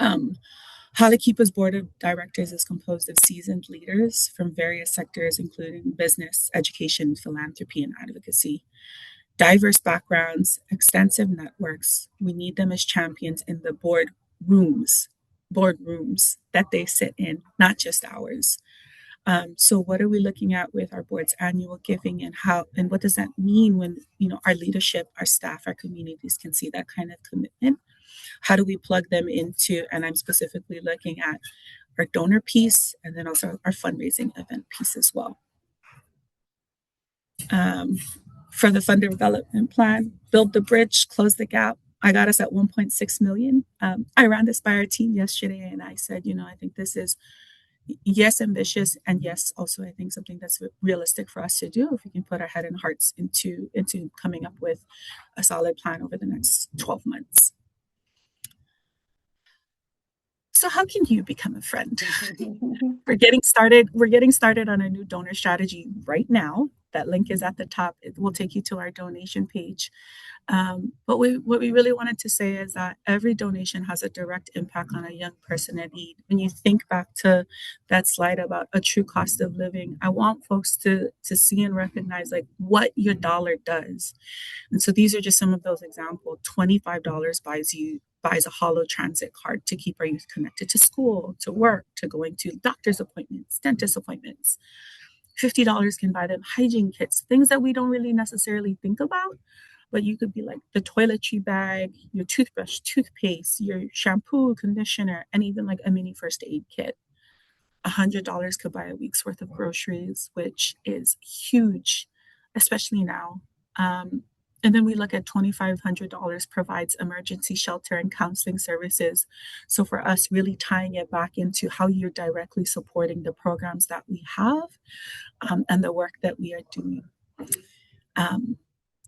Hōʻike's board of directors is composed of seasoned leaders from various sectors, including business, education, philanthropy, and advocacy. Diverse backgrounds, extensive networks. We need them as champions in the boardrooms that they sit in, not just ours. So what are we looking at with our board's annual giving, and what does that mean when our leadership, our staff, our communities can see that kind of commitment? How do we plug them into, and I'm specifically looking at our donor piece and then also our fundraising event piece as well. For the fund development plan, build the bridge, close the gap. I got us at 1.6 million. I ran this by our team yesterday and I said, I think this is, yes, ambitious, and yes, also I think something that's realistic for us to do if we can put our head and hearts into coming up with a solid plan over the next 12 months. So how can you become a friend? We're getting started on a new donor strategy right now. That link is at the top. It will take you to our donation page. But what we really wanted to say is that every donation has a direct impact on a young person in need. When you think back to that slide about a true cost of living, I want folks to see and recognize like what your dollar does. And so these are just some of those examples. $25 buys a hollow transit card to keep our youth connected to school, to work, to going to doctor's appointments, dentist appointments. $50 can buy them hygiene kits, things that we don't really necessarily think about, but you could be like the toiletry bag, your toothbrush, toothpaste, your shampoo, conditioner, and even like a mini first aid kit. $100 could buy a week's worth of groceries, which is huge, especially now. And then we look at $2,500 provides emergency shelter and counseling services. So for us, really tying it back into how you're directly supporting the programs that we have and the work that we are doing. And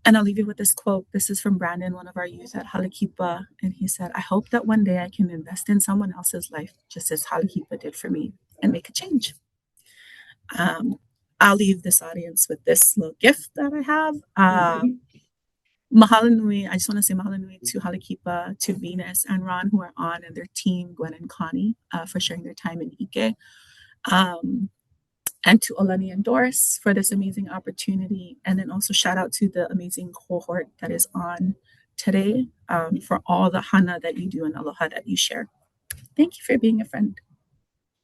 I'll leave you with this quote. This is from Brandon, one of our youth at Hōʻike. And he said, I hope that one day I can invest in someone else's life, just as Hōʻike did for me, and make a change. I'll leave this audience with this little gift that I have. Mahalo nui. I just want to say mahalo nui to Hōʻike, to Venus and Ron, who are on, and their team, Gwen and Connie, for sharing their time in Ike. And to Olani and Doris for this amazing opportunity. And then also shout out to the amazing cohort that is on today for all the hana that you do and aloha that you share. Thank you for being a friend.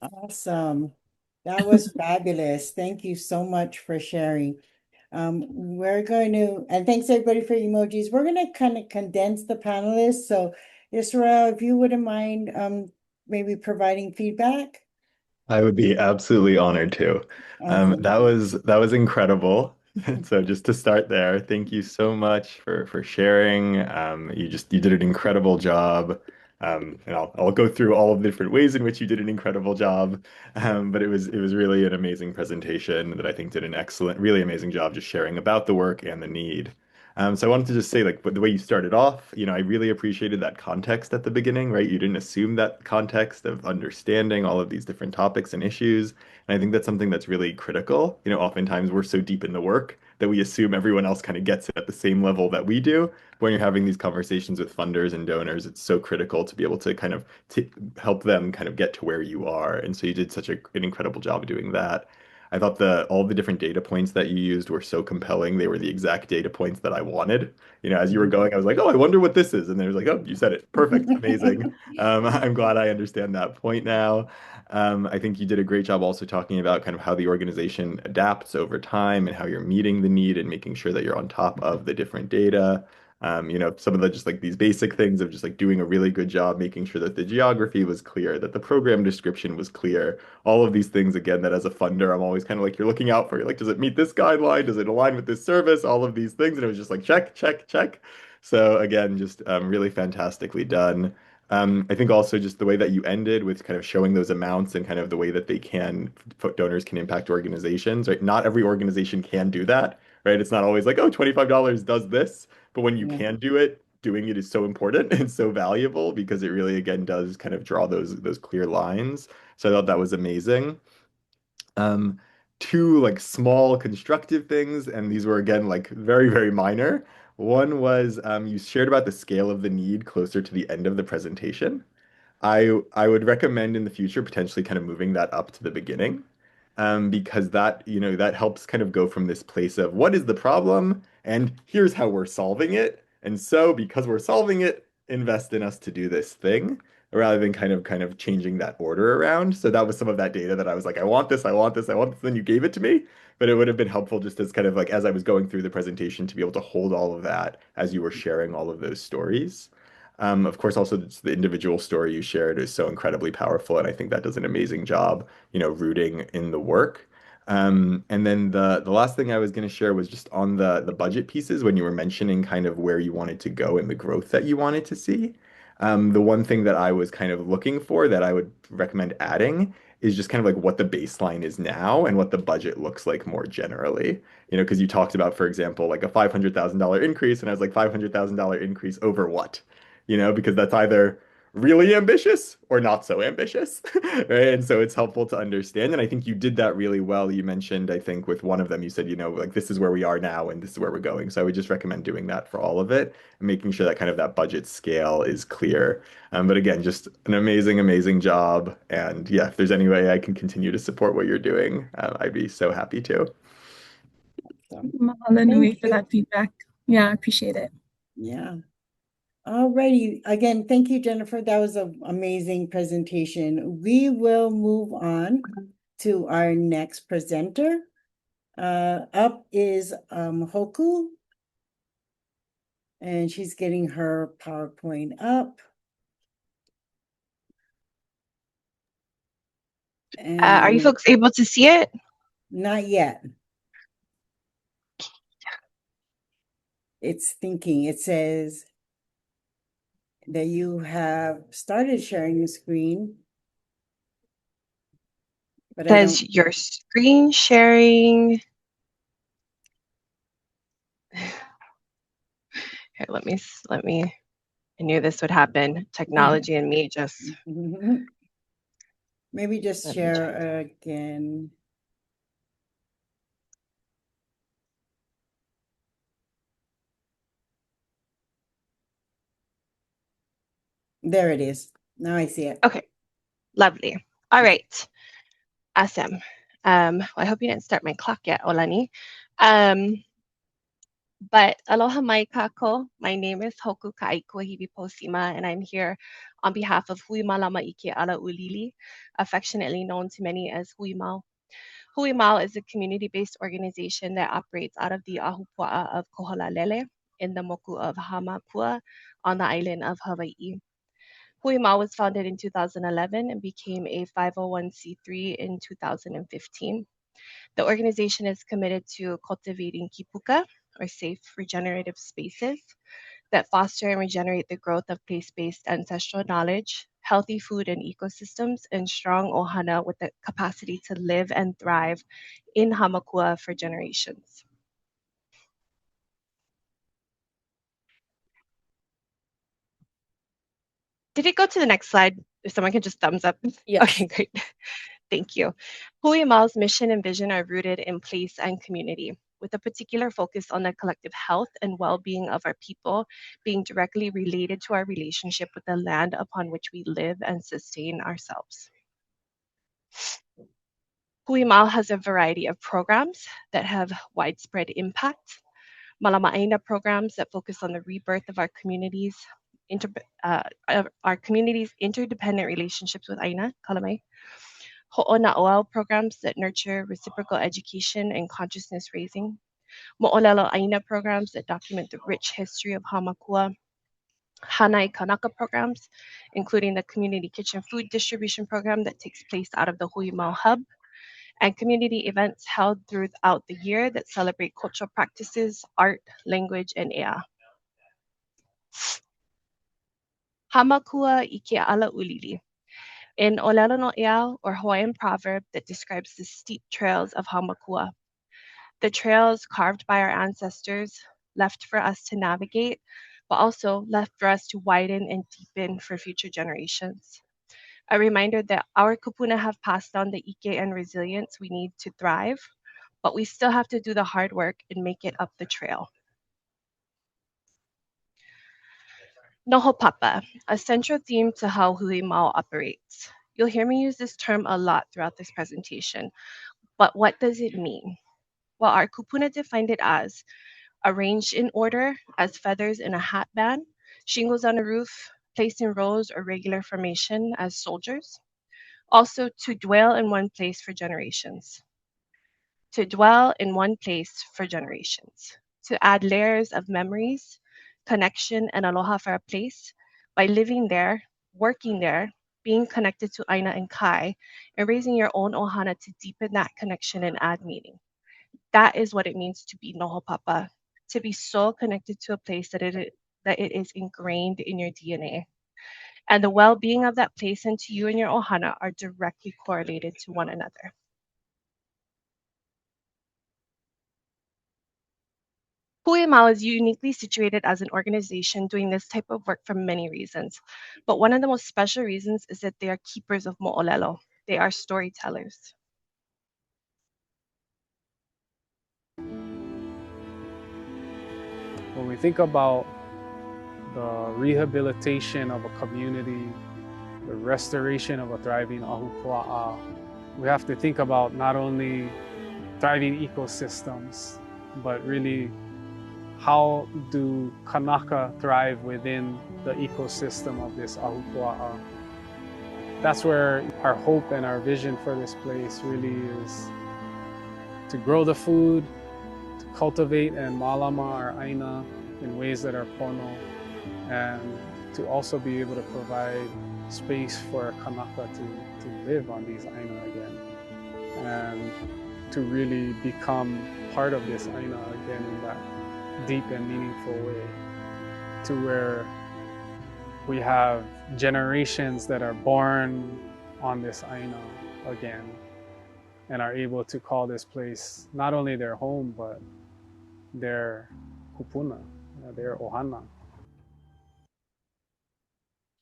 Awesome. That was fabulous. Thank you so much for sharing. We're going to, and thanks everybody for emojis. We're going to kind of condense the panelists. So Israel, if you wouldn't mind maybe providing feedback. I would be absolutely honored to. Awesome. That was incredible. So just to start there, thank you so much for sharing. You did an incredible job. And I'll go through all of the different ways in which you did an incredible job. But it was really an amazing presentation that I think did an excellent, really amazing job just sharing about the work and the need. So I wanted to just say, like, the way you started off, I really appreciated that context at the beginning, right? You didn't assume that context of understanding all of these different topics and issues. And I think that's something that's really critical. Oftentimes we're so deep in the work that we assume everyone else kind of gets it at the same level that we do. When you're having these conversations with funders and donors, it's so critical to be able to kind of help them kind of get to where you are. And so you did such an incredible job of doing that. I thought all the different data points that you used were so compelling. They were the exact data points that I wanted. As you were going, I was like, oh, I wonder what this is. And then it was like, oh, you said it. Perfect. Amazing. I'm glad I understand that point now. I think you did a great job also talking about kind of how the organization adapts over time and how you're meeting the need and making sure that you're on top of the different data. Some of the just like these basic things of just like doing a really good job, making sure that the geography was clear, that the program description was clear, all of these things, again, that as a funder, I'm always kind of like, you're looking out for. You're like, does it meet this guideline? Does it align with this service? All of these things. And it was just like, check, check, check. So again, just really fantastically done. I think also just the way that you ended with kind of showing those amounts and kind of the way that donors can impact organizations, right? Not every organization can do that, right? It's not always like, oh, $25 does this. But when you Yeah. can do it, doing it is so important and so valuable because it really, again, does kind of draw those clear lines. So I thought that was amazing. Um, Two like small constructive things, and these were again like very, very minor. One was you shared about the scale of the need closer to the end of the presentation. I would recommend in the future potentially kind of moving that up to the beginning, because that helps kind of go from this place of what is the problem and here's how we're solving it. And so because we're solving it, invest in us to do this thing rather than kind of changing that order around. So that was some of that data that I was like, I want this, I want this, I want this. Then you gave it to me, but it would have been helpful just as kind of like as I was going through the presentation to be able to hold all of that as you were sharing all of those stories. Of course, also the individual story you shared is so incredibly powerful, and I think that does an amazing job, rooting in the work. And then the last thing I was going to share was just on the budget pieces when you were mentioning kind of where you wanted to go and the growth that you wanted to see. The one thing that I was kind of looking for that I would recommend adding is just kind of like what the baseline is now and what the budget looks like more generally. Because you talked about, for example, like a $500,000 increase, and I was like, $500,000 increase over what? Because that's either really ambitious or not so ambitious, right? And so it's helpful to understand. And I think you did that really well. You mentioned, I think with one of them, you said, like this is where we are now and this is where we're going. So I would just recommend doing that for all of it and making sure that kind of that budget scale is clear. But again, just an amazing, amazing job. And yeah, if there's any way I can continue to support what you're doing, I'd be so happy to. Mahalo Thank nui for you. that feedback. Yeah, I appreciate it. Yeah. Alrighty. Again, thank you, Jennifer. That was an amazing presentation. We will move on to our next presenter. Up is Hoku, and she's getting her PowerPoint up. Are you And folks able to see it? not yet. It's thinking. It says that you have started sharing the screen. But I Says your screen sharing. Here, let me. I knew this would happen. Technology and me just. Maybe just share again. There it is. Now I see it. Okay, lovely. All right, awesome. Well, I hope you didn't start my clock yet, Olani. But aloha mai kako. My name is Hoku Kaikuahiwi Posima, and I'm here on behalf of Hui Malama Ike Ala Ulili, affectionately known to many as Hui Mau. Hui Mau is a community-based organization that operates out of the Ahupua'a of Koholalele in the moku of Hamapua on the island of Hawaii. Hui Mau was founded in 2011 and became a 501c3 in 2015. The organization is committed to cultivating kipuka, or safe regenerative spaces, that foster and regenerate the growth of place-based ancestral knowledge, healthy food and ecosystems, and strong ohana with the capacity to live and thrive in Hamakua for generations. Did it go to the next slide? If someone can just thumbs up. Yes. Okay, great. Thank you. Hui Mao's mission and vision are rooted in place and community, with a particular focus on the collective health and well-being of our people being directly related to our relationship with the land upon which we live and sustain ourselves. Hui Mao has a variety of programs that have widespread impact. Malama'aina programs that focus on the rebirth of our communities' interdependent relationships with Aina, Kalamai. Ho'ona'oau programs that nurture reciprocal education and consciousness raising. Mo'olelo Aina programs that document the rich history of Hamakua. Hanai Kanaka programs, including the community kitchen food distribution program that takes place out of the Hui Mau Hub, and community events held throughout the year that celebrate cultural practices, art, language, and ea. Hamakua ike ala ulili. An Olelo no Ea, or Hawaiian proverb that describes the steep trails of Hamakua. The trails carved by our ancestors, left for us to navigate, but also left for us to widen and deepen for future generations. A reminder that our kupuna have passed on the ike and resilience we need to thrive, but we still have to do the hard work and make it up the trail. Noho Papa, a central theme to how Hui Mao operates. You'll hear me use this term a lot throughout this presentation, but what does it mean? Well, our kupuna defined it as arranged in order as feathers in a hat band, shingles on a roof, placed in rows or regular formation as soldiers. Also, to dwell in one place for generations. To dwell in one place for generations. To add layers of memories, connection, and aloha for a place by living there, working there, being connected to Aina and Kai, and raising your own ohana to deepen that connection and add meaning. That is what it means to be Noho Papa, to be so connected to a place that it is ingrained in your DNA. And the well-being of that place and to you and your ohana are directly correlated to one another. Hui Mau is uniquely situated as an organization doing this type of work for many reasons. But one of the most special reasons is that they are keepers of mo'olelo. They are storytellers. When we think about the rehabilitation of a community, the restoration of a thriving ahupua'a, we have to think about not only thriving ecosystems, but really how do Kanaka thrive within the ecosystem of this ahupua'a. That's where our hope and our vision for this place really is to grow the food, to cultivate and malama our aina in ways that are pono, and to also be able to provide space for Kanaka to live on these aina again, and to really become part of this aina again in that deep and meaningful way, to where we have generations that are born on this aina again and are able to call this place not only their home, but their kupuna, their ohana.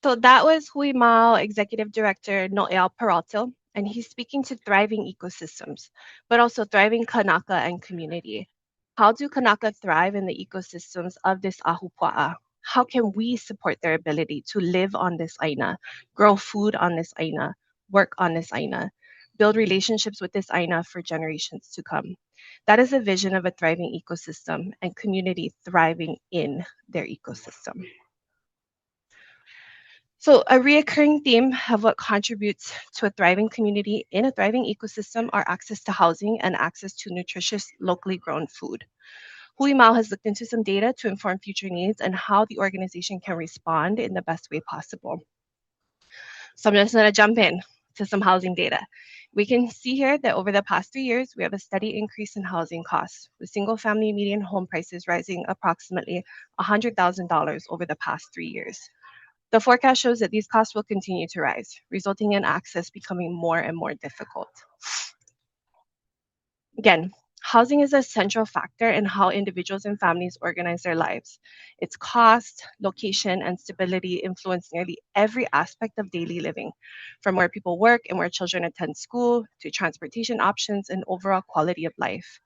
So that was Hui Mao Executive Director Noel Peralta, and he's speaking to thriving ecosystems, but also thriving Kanaka and community. How do Kanaka thrive in the ecosystems of this ahupua'a? How can we support their ability to live on this aina, grow food on this aina, work on this aina, build relationships with this aina for generations to come? That is a vision of a thriving ecosystem and community thriving in their ecosystem. So a reoccurring theme of what contributes to a thriving community in a thriving ecosystem are access to housing and access to nutritious, locally grown food. Hui Mao has looked into some data to inform future needs and how the organization can respond in the best way possible. So I'm just going to jump in to some housing data. We can see here that over the past 3 years, we have a steady increase in housing costs, with single-family median home prices rising approximately $100,000 over the past 3 years. The forecast shows that these costs will continue to rise, resulting in access becoming more and more difficult. Again, housing is a central factor in how individuals and families organize their lives. Its cost, location, and stability influence nearly every aspect of daily living, from where people work and where children attend school, to transportation options and overall quality of life.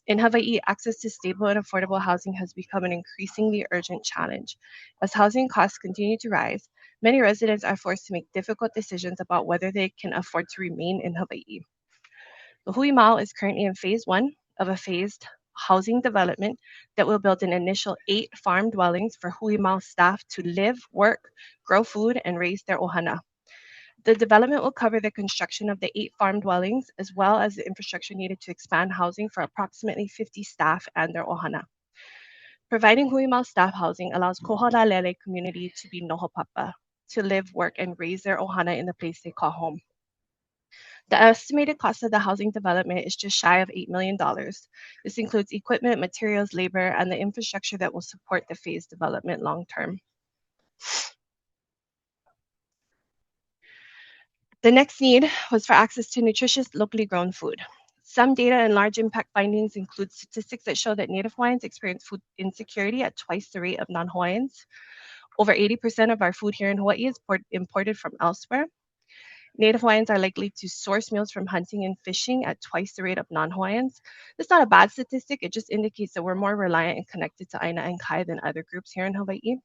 In Hawaii, access to stable and affordable housing has become an increasingly urgent challenge. As housing costs continue to rise, many residents are forced to make difficult decisions about whether they can afford to remain in Hawaii. The Hui Mall is currently in phase 1 of a phased housing development that will build an initial 8 farm dwellings for Hui Mall staff to live, work, grow food, and raise their ohana. The development will cover the construction of the 8 farm dwellings, as well as the infrastructure needed to expand housing for approximately 50 staff and their ohana. Providing Hui Mall staff housing allows Koholalele community to be noho papa, to live, work, and raise their ohana in the place they call home. The estimated cost of the housing development is just shy of $8 million. This includes equipment, materials, labor, and the infrastructure that will support the phased development long term. The next need was for access to nutritious, locally grown food. Some data and large impact findings include statistics that show that Native Hawaiians experience food insecurity at twice the rate of non-Hawaiians. Over 80% of our food here in Hawaii is imported from elsewhere. Native Hawaiians are likely to source meals from hunting and fishing at twice the rate of non-Hawaiians. That's not a bad statistic. It just indicates that we're more reliant and connected to Aina and Kai than other groups here in Hawaii.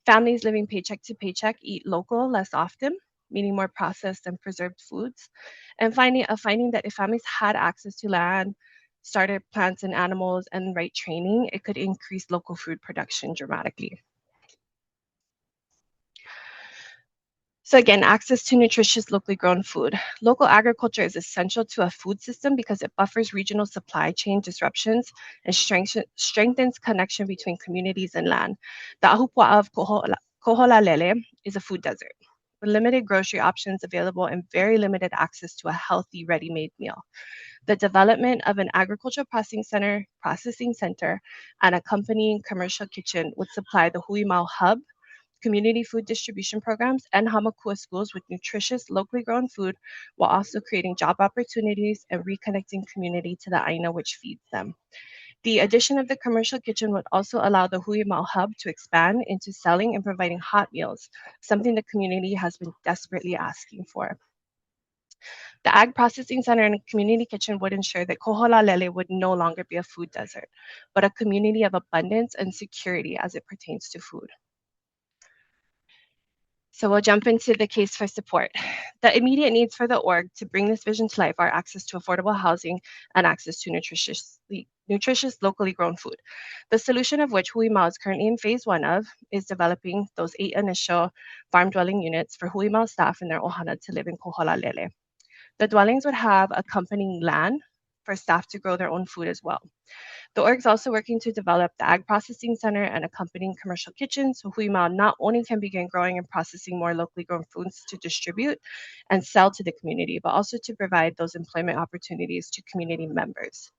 Families living paycheck to paycheck eat local less often, meaning more processed and preserved foods. And finding that if families had access to land, started plants and animals, and right training, it could increase local food production dramatically. So again, access to nutritious, locally grown food. Local agriculture is essential to a food system because it buffers regional supply chain disruptions and strengthens connection between communities and land. The ahupua of Koholalele is a food desert, with limited grocery options available and very limited access to a healthy, ready-made meal. The development of an agricultural processing center, and accompanying commercial kitchen would supply the Hui Mau hub, community food distribution programs, and Hamakua schools with nutritious, locally grown food, while also creating job opportunities and reconnecting community to the Aina which feeds them. The addition of the commercial kitchen would also allow the Hui Mau hub to expand into selling and providing hot meals, something the community has been desperately asking for. The Ag Processing Center and Community Kitchen would ensure that Koholalele would no longer be a food desert, but a community of abundance and security as it pertains to food. So we'll jump into the case for support. The immediate needs for the org to bring this vision to life are access to affordable housing and access to nutritious locally grown food. The solution of which Hui Mau is currently in phase 1 of is developing those 8 initial farm dwelling units for Hui Mau staff and their ohana to live in Koholalele. The dwellings would have accompanying land for staff to grow their own food as well. The org is also working to develop the Ag Processing Center and accompanying commercial kitchens, so Hui Mau not only can begin growing and processing more locally grown foods to distribute and sell to the community, but also to provide those employment opportunities to community members.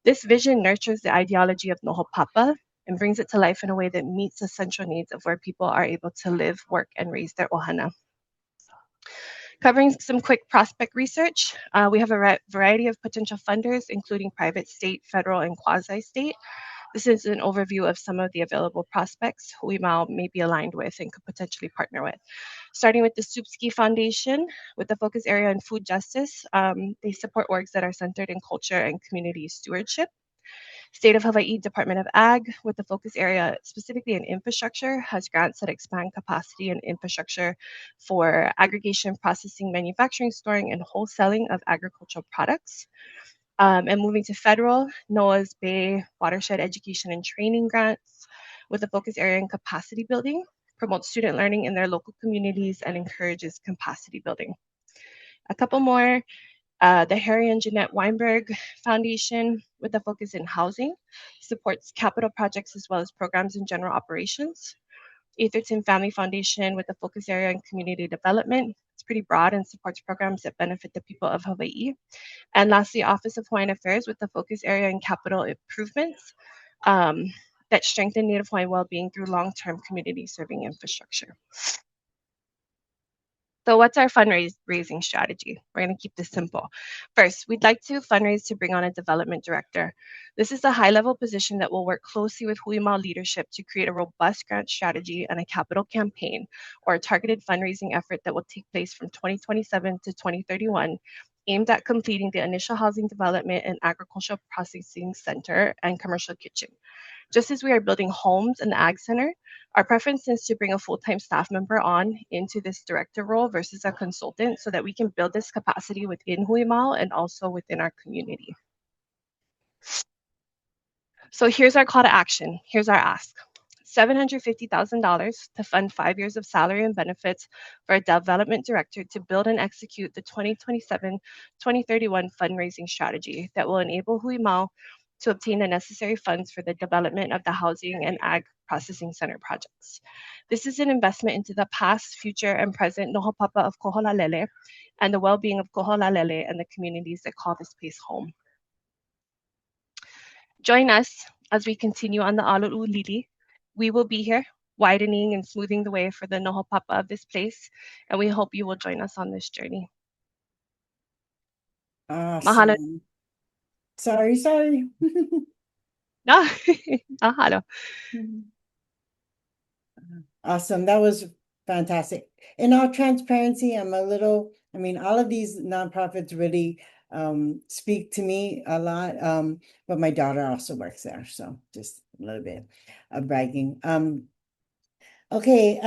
This vision nurtures the ideology of Noho Papa and brings it to life in a way that meets the central needs of where people are able to live, work, and raise their ohana. Covering some quick prospect research, we have a variety of potential funders, including private, state, federal, and quasi-state. This is an overview of some of the available prospects Hui Mau may be aligned with and could potentially partner with. Starting with the Supski Foundation, with the focus area in food justice, they support orgs that are centered in culture and community stewardship. State of Hawaii Department of Ag, with the focus area specifically in infrastructure, has grants that expand capacity and infrastructure for aggregation, processing, manufacturing, storing, and wholesaling of agricultural products. And moving to federal, NOAA's Bay Watershed Education and Training grants, with a focus area in capacity building, promotes student learning in their local communities and encourages capacity building. A couple more. The Harry and Jeanette Weinberg Foundation, with a focus in housing, supports capital projects as well as programs in general operations. A13 Family Foundation, with a focus area in community development, It's pretty broad and supports programs that benefit the people of Hawaii. And lastly, Office of Hawaiian Affairs with the focus area in capital improvements that strengthen Native Hawaiian well-being through long-term community serving infrastructure. So what's our fundraising strategy? We're going to keep this simple. First, we'd like to fundraise to bring on a development director. This is a high-level position that will work closely with Huimau leadership to create a robust grant strategy and a capital campaign or a targeted fundraising effort that will take place from 2027 to 2031, aimed at completing the initial housing development and agricultural processing center and commercial kitchen. Just as we are building homes in the Ag Center, our preference is to bring a full-time staff member on into this director role versus a consultant so that we can build this capacity within Huimau and also within our community. So here's our call to action. Here's our ask. $750,000 to fund 5 years of salary and benefits for a development director to build and execute the 2027-2031 fundraising strategy that will enable Huimau to obtain the necessary funds for the development of the housing and ag processing center projects. This is an investment into the past, future, and present nohopapa of Koholalele and the well-being of Koholalele and the communities that call this place home. Join us as we continue on the Alulu'ulili. We will be here widening and smoothing the way for the nohopapa of this place, and we hope you will join us on this journey. Mahalo. Awesome. Sorry. No, mahalo. Awesome. That was fantastic. In all transparency, all of these nonprofits really speak to me a lot. But my daughter also works there, so just a little bit of bragging. Okay,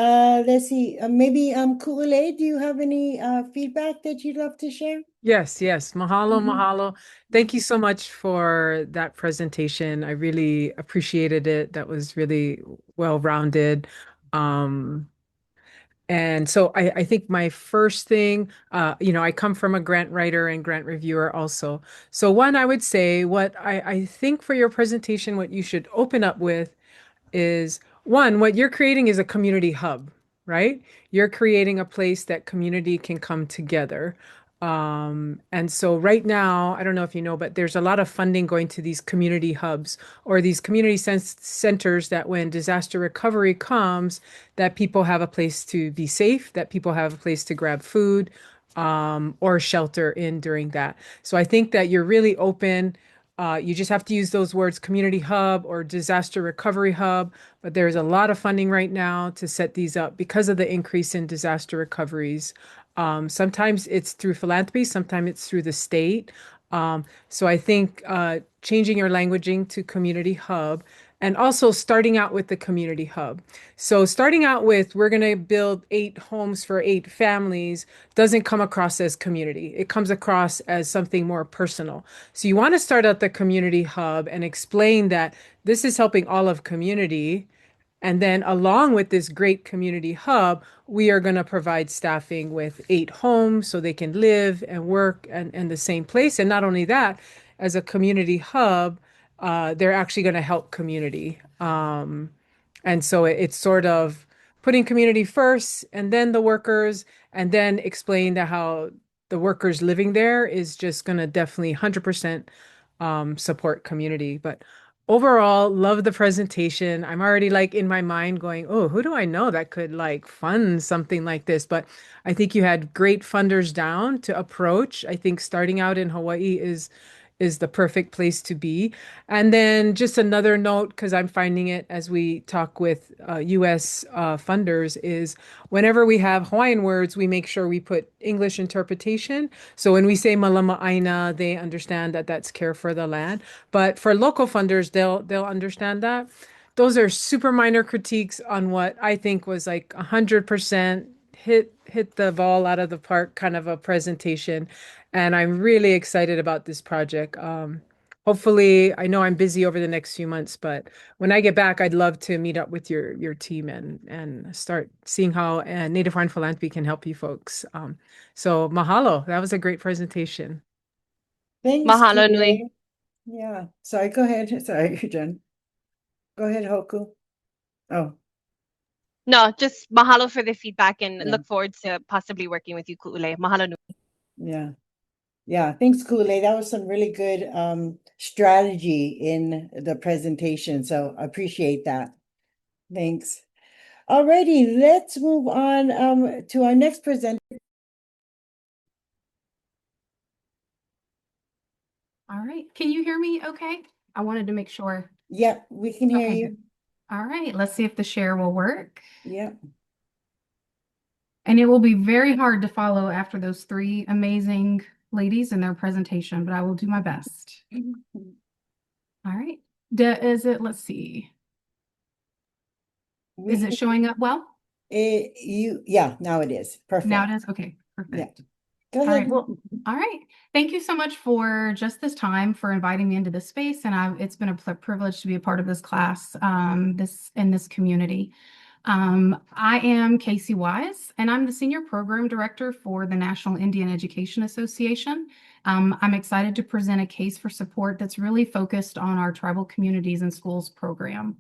let's see. Maybe Ku'ule, do you have any feedback that you'd love to share? Yes. Mahalo. Thank you so much for that presentation. I really appreciated it. That was really well-rounded. And so I think my first thing, I come from a grant writer and grant reviewer also. So one, I would say what I think for your presentation, what you should open up with is one, what you're creating is a community hub, right? You're creating a place that community can come together. And so right now, I don't know if you know, but there's a lot of funding going to these community hubs or these community centers that when disaster recovery comes, that people have a place to be safe, that people have a place to grab food, or shelter in during that. So I think that you're really open. You just have to use those words, community hub or disaster recovery hub. But there's a lot of funding right now to set these up because of the increase in disaster recoveries. Sometimes it's through philanthropy, sometimes it's through the state. So I think changing your languaging to community hub and also starting out with the community hub. So starting out with, we're going to build 8 homes for 8 families doesn't come across as community. It comes across as something more personal. So you want to start out the community hub and explain that this is helping all of community. And then along with this great community hub, we are going to provide staffing with 8 homes so they can live and work in the same place. And not only that, as a community hub, they're actually going to help community. And so it's sort of putting community first and then the workers, and then explain that how the workers living there is just going to definitely 100% support community. But overall, love the presentation. I'm already like in my mind going, oh, who do I know that could like fund something like this? But I think you had great funders down to approach. I think starting out in Hawaii is the perfect place to be. And then just another note, because I'm finding it as we talk with US funders, is whenever we have Hawaiian words, we make sure we put English interpretation. So when we say malama aina, they understand that that's care for the land. But for local funders, they'll understand that. Those are super minor critiques on what I think was like 100% hit the ball out of the park kind of a presentation. And I'm really excited about this project. Hopefully, I know I'm busy over the next few months, but when I get back, I'd love to meet up with your team and start seeing how Native Hawaiian Philanthropy can help you folks. So mahalo, that was a great presentation. Thanks, Mahalo Ku'ule. nui. Yeah. Sorry, go ahead. Sorry, Jen. Go ahead, Hoku. Oh. No, just mahalo for the feedback and Yeah. look forward to possibly working with you, Ku'ule. Mahalo nui. Yeah. Yeah, thanks, Kool-Aid. That was some really good strategy in the presentation. So I appreciate that. Thanks. Alrighty, let's move on to our next presenter. All right. Can you hear me okay? I wanted to make sure. Yep, we can hear Okay, you. good. All right. Let's see if the share will work. Yep. And it will be very hard to follow after those three amazing ladies and their presentation, but I will do my best. All right. Let's see. Is it showing up well? Yeah, now it is. Perfect. Now it is? Okay, Yeah. perfect. Go All ahead. right. Well, all right. Thank you so much for just this time for inviting me into this space. And it's been a privilege to be a part of this class, in this community. I am Casey Wise, and I'm the Senior Program Director for the National Indian Education Association. I'm excited to present a case for support that's really focused on our tribal communities and schools program.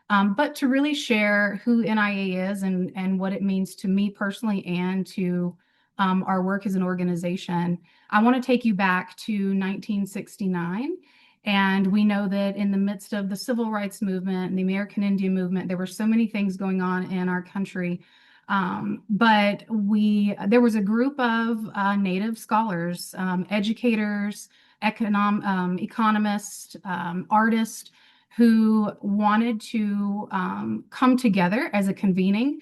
But to really share who NIA is and what it means to me personally and to our work as an organization, I want to take you back to 1969. And we know that in the midst of the civil rights movement and the American Indian movement, there were so many things going on in our country. But there was a group of Native scholars, educators, economists, artists who wanted to come together as a convening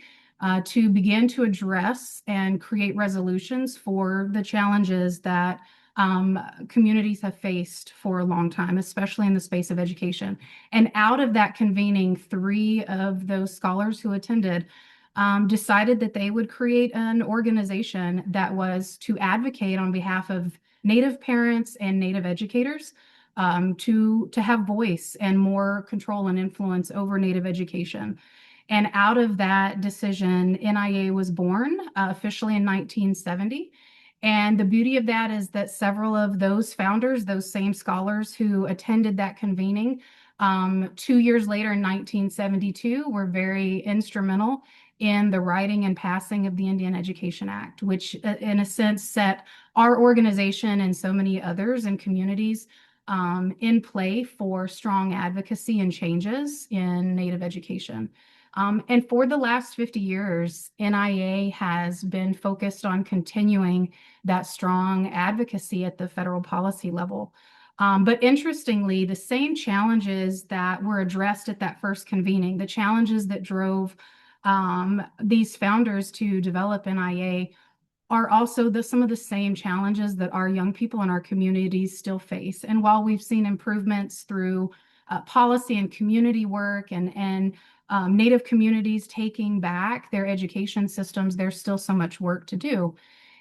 to begin to address and create resolutions for the challenges that communities have faced for a long time, especially in the space of education. And out of that convening, three of those scholars who attended decided that they would create an organization that was to advocate on behalf of Native parents and Native educators to have voice and more control and influence over Native education. And out of that decision, NIA was born officially in 1970. And the beauty of that is that several of those founders, those same scholars who attended that convening 2 years later in 1972, were very instrumental in the writing and passing of the Indian Education Act, which in a sense set our organization and so many others and communities in play for strong advocacy and changes in Native education. And for the last 50 years, NIA has been focused on continuing that strong advocacy at the federal policy level. But interestingly, the same challenges that were addressed at that first convening, the challenges that drove these founders to develop NIA, are also some of the same challenges that our young people in our communities still face. And while we've seen improvements through policy and community work and Native communities taking back their education systems, there's still so much work to do.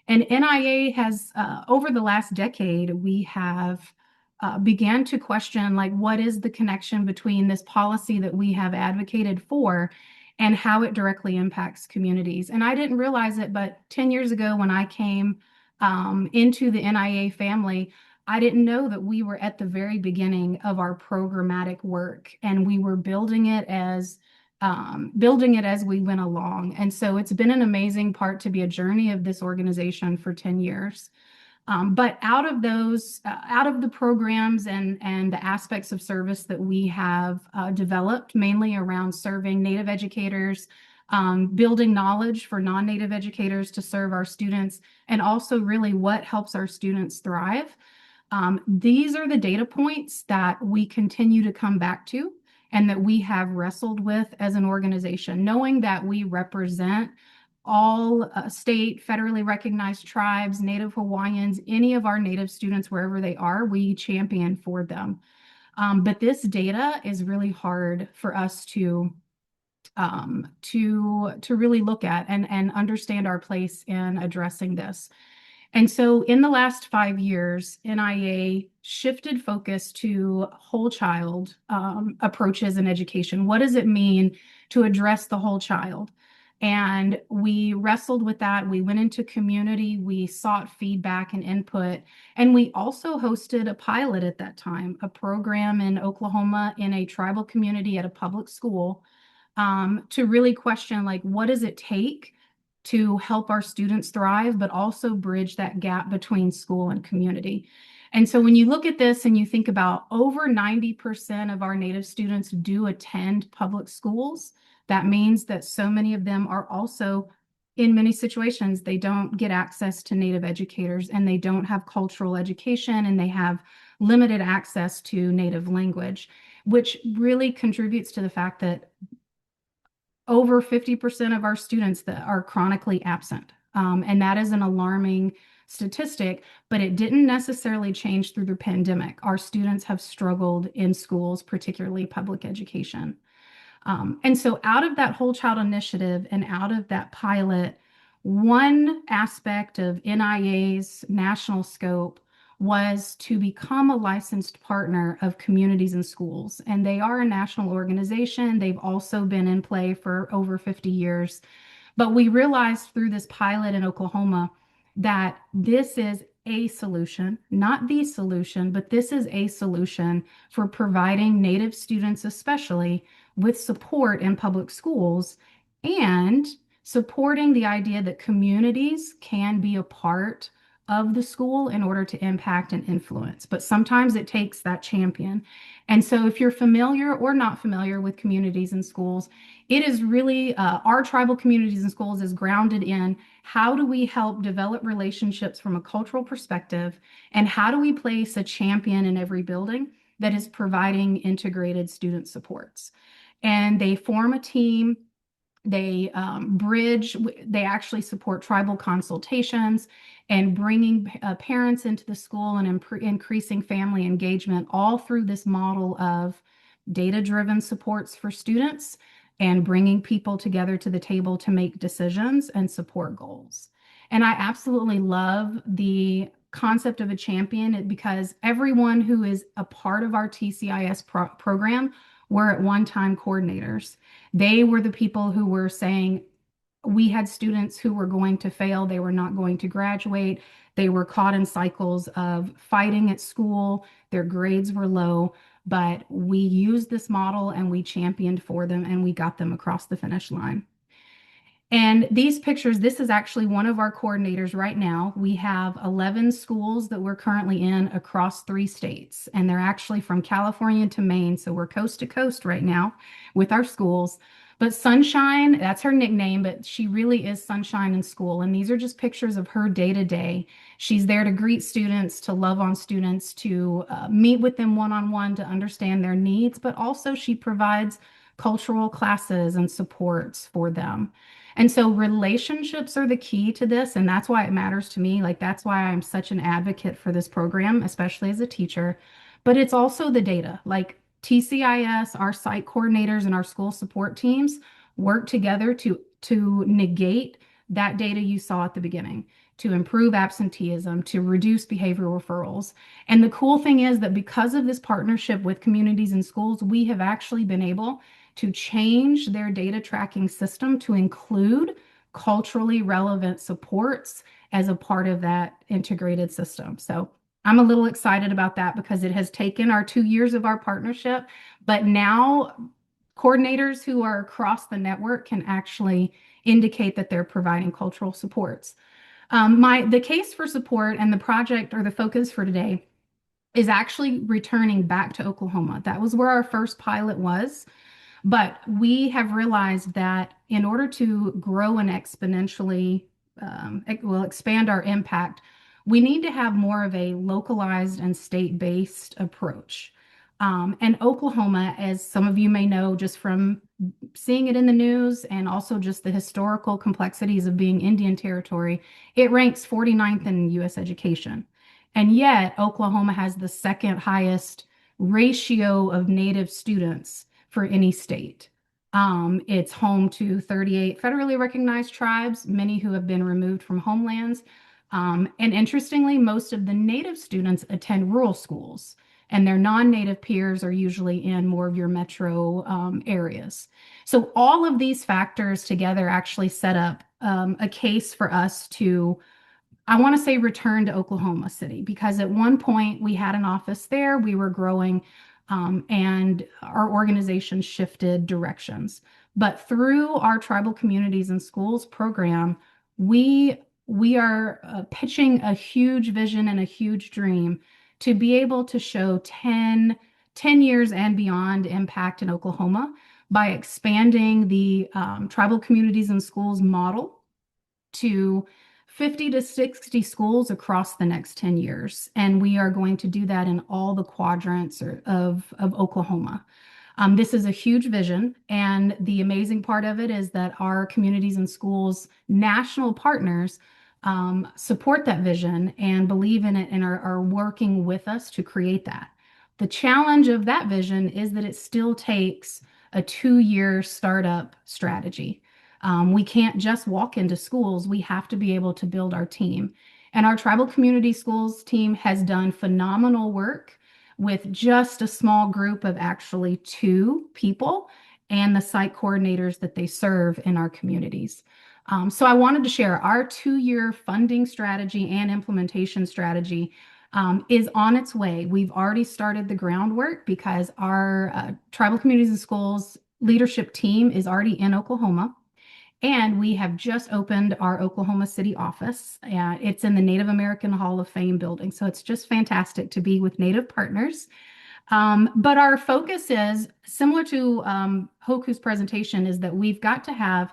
And NIA has, over the last decade, we have began to question, like, what is the connection between this policy that we have advocated for and how it directly impacts communities. And I didn't realize it, but 10 years ago when I came into the NIA family, I didn't know that we were at the very beginning of our programmatic work, and we were building it as we went along. And so it's been an amazing part to be a journey of this organization for 10 years. But out of the programs and the aspects of service that we have developed, mainly around serving Native educators, building knowledge for non-Native educators to serve our students, and also really what helps our students thrive. These are the data points that we continue to come back to and that we have wrestled with as an organization, knowing that we represent all state, federally recognized tribes, Native Hawaiians, any of our Native students, wherever they are, we champion for them. But this data is really hard for us to really look at and understand our place in addressing this. And so in the last 5 years, NIA shifted focus to whole child approaches in education. What does it mean to address the whole child? And we wrestled with that. We went into community, we sought feedback and input, and we also hosted a pilot at that time, a program in Oklahoma in a tribal community at a public school, to really question, like, what does it take to help our students thrive, but also bridge that gap between school and community. And so when you look at this and you think about over 90% of our Native students do attend public schools, that means that so many of them are also, in many situations, they don't get access to Native educators, and they don't have cultural education, and they have limited access to Native language, which really contributes to the fact that over 50% of our students that are chronically absent. And that is an alarming statistic, but it didn't necessarily change through the pandemic. Our students have struggled in schools, particularly public education. And so out of that Whole Child Initiative and out of that pilot, one aspect of NIA's national scope was to become a licensed partner of communities and schools. And they are a national organization. They've also been in play for over 50 years. But we realized through this pilot in Oklahoma that this is a solution, not the solution, but this is a solution for providing Native students, especially, with support in public schools, and supporting the idea that communities can be a part of the school in order to impact and influence. But sometimes it takes that champion. And so if you're familiar or not familiar with communities and schools, it is really our tribal communities and schools is grounded in how do we help develop relationships from a cultural perspective, and how do we place a champion in every building that is providing integrated student supports. And they form a team. They bridge, they actually support tribal consultations and bringing parents into the school and increasing family engagement, all through this model of data-driven supports for students and bringing people together to the table to make decisions and support goals. And I absolutely love the concept of a champion, because everyone who is a part of our TCIS program were at one time coordinators. They were the people who were saying, we had students who were going to fail, they were not going to graduate, they were caught in cycles of fighting at school, their grades were low, but we used this model and we championed for them and we got them across the finish line. And these pictures, this is actually one of our coordinators right now. We have 11 schools that we're currently in across 3 states, and they're actually from California to Maine. So we're coast to coast right now with our schools. But Sunshine, that's her nickname, but she really is Sunshine in school. And these are just pictures of her day to day. She's there to greet students, to love on students, to meet with them one-on-one, to understand their needs, but also she provides cultural classes and supports for them. And so relationships are the key to this, and that's why it matters to me. Like, that's why I'm such an advocate for this program, especially as a teacher. But it's also the data. Like, TCIS, our site coordinators and our school support teams work together to negate that data you saw at the beginning, to improve absenteeism, to reduce behavioral referrals. And the cool thing is that because of this partnership with communities and schools, we have actually been able to change their data tracking system to include culturally relevant supports as a part of that integrated system. So I'm a little excited about that, because it has taken our 2 years of our partnership, but now coordinators who are across the network can actually indicate that they're providing cultural supports. The case for support and the project, or the focus for today, is actually returning back to Oklahoma. That was where our first pilot was. But we have realized that in order to grow and exponentially expand our impact, we need to have more of a localized and state-based approach. And Oklahoma, as some of you may know just from seeing it in the news and also just the historical complexities of being Indian territory, it ranks 49th in U.S. education. And yet Oklahoma has the second highest ratio of Native students for any state. It's home to 38 federally recognized tribes, many who have been removed from homelands. And interestingly, most of the Native students attend rural schools, and their non-Native peers are usually in more of your metro areas. So all of these factors together actually set up a case for us to, I want to say, return to Oklahoma City, because at one point we had an office there, we were growing and our organization shifted directions. But through our Tribal Communities and Schools program, we are pitching a huge vision and a huge dream to be able to show 10 years and beyond impact in Oklahoma by expanding the Tribal Communities and Schools model to 50 to 60 schools across the next 10 years. And we are going to do that in all the quadrants of Oklahoma. This is a huge vision. And the amazing part of it is that our Communities and Schools national partners support that vision and believe in it and are working with us to create that. The challenge of that vision is that it still takes a 2-year startup strategy. We can't just walk into schools. We have to be able to build our team. And our Tribal Community Schools team has done phenomenal work with just a small group of actually 2 people and the site coordinators that they serve in our communities. So I wanted to share our 2-year funding strategy and implementation strategy is on its way. We've already started the groundwork because our Tribal Communities and Schools leadership team is already in Oklahoma. And we have just opened our Oklahoma City office. It's in the Native American Hall of Fame building. So it's just fantastic to be with Native partners. But our focus is similar to Hoku's presentation, is that we've got to have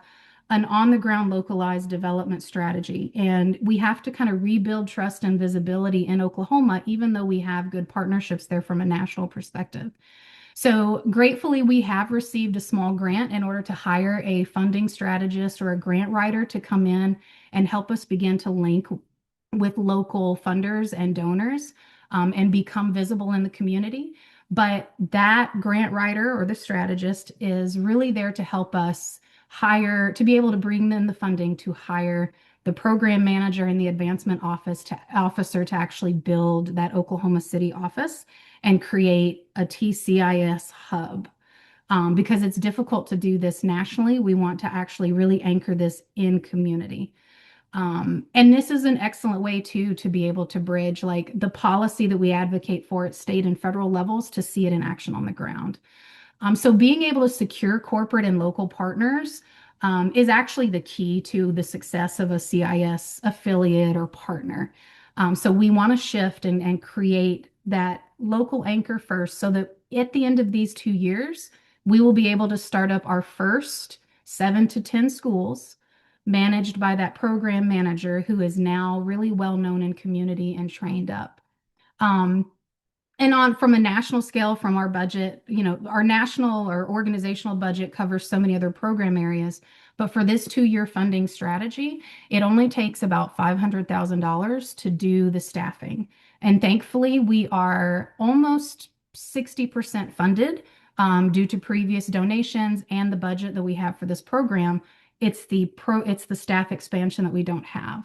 an on-the-ground localized development strategy. And we have to kind of rebuild trust and visibility in Oklahoma, even though we have good partnerships there from a national perspective. So gratefully, we have received a small grant in order to hire a funding strategist or a grant writer to come in and help us begin to link with local funders and donors and become visible in the community. But that grant writer or the strategist is really there to help us hire, to be able to bring in the funding to hire the program manager and the advancement officer to actually build that Oklahoma City office and create a TCIS hub. Because it's difficult to do this nationally, we want to actually really anchor this in community. And this is an excellent way to be able to bridge like the policy that we advocate for at state and federal levels to see it in action on the ground. So being able to secure corporate and local partners is actually the key to the success of a CIS affiliate or partner. So we want to shift and create that local anchor first so that at the end of these 2 years, we will be able to start up our first 7 to 10 schools managed by that program manager who is now really well known in community and trained up. And on from a national scale, from our budget, our national or organizational budget covers so many other program areas. But for this 2-year funding strategy, it only takes about $500,000 to do the staffing. And thankfully, we are almost 60% funded due to previous donations and the budget that we have for this program. It's the staff expansion that we don't have.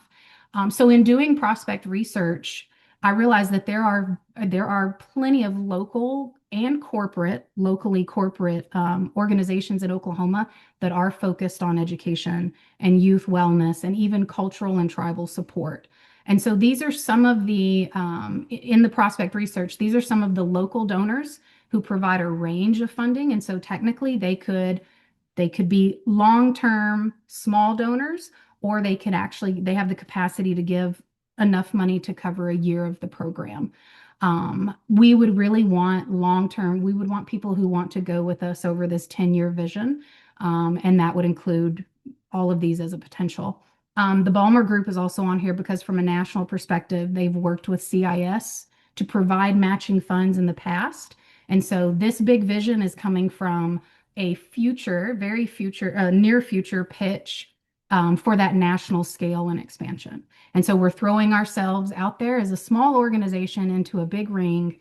So in doing prospect research, I realized that there are plenty of local and locally corporate organizations in Oklahoma that are focused on education and youth wellness and even cultural and tribal support. And so these are some of the, in the prospect research, these are some of the local donors who provide a range of funding. And so technically they could be long-term small donors, or they have the capacity to give enough money to cover a year of the program. We would really want long-term, we would want people who want to go with us over this 10-year vision. And that would include all of these as a potential. The Balmer Group is also on here because from a national perspective, they've worked with CIS to provide matching funds in the past. And so this big vision is coming from a near future pitch for that national scale and expansion. And so we're throwing ourselves out there as a small organization into a big ring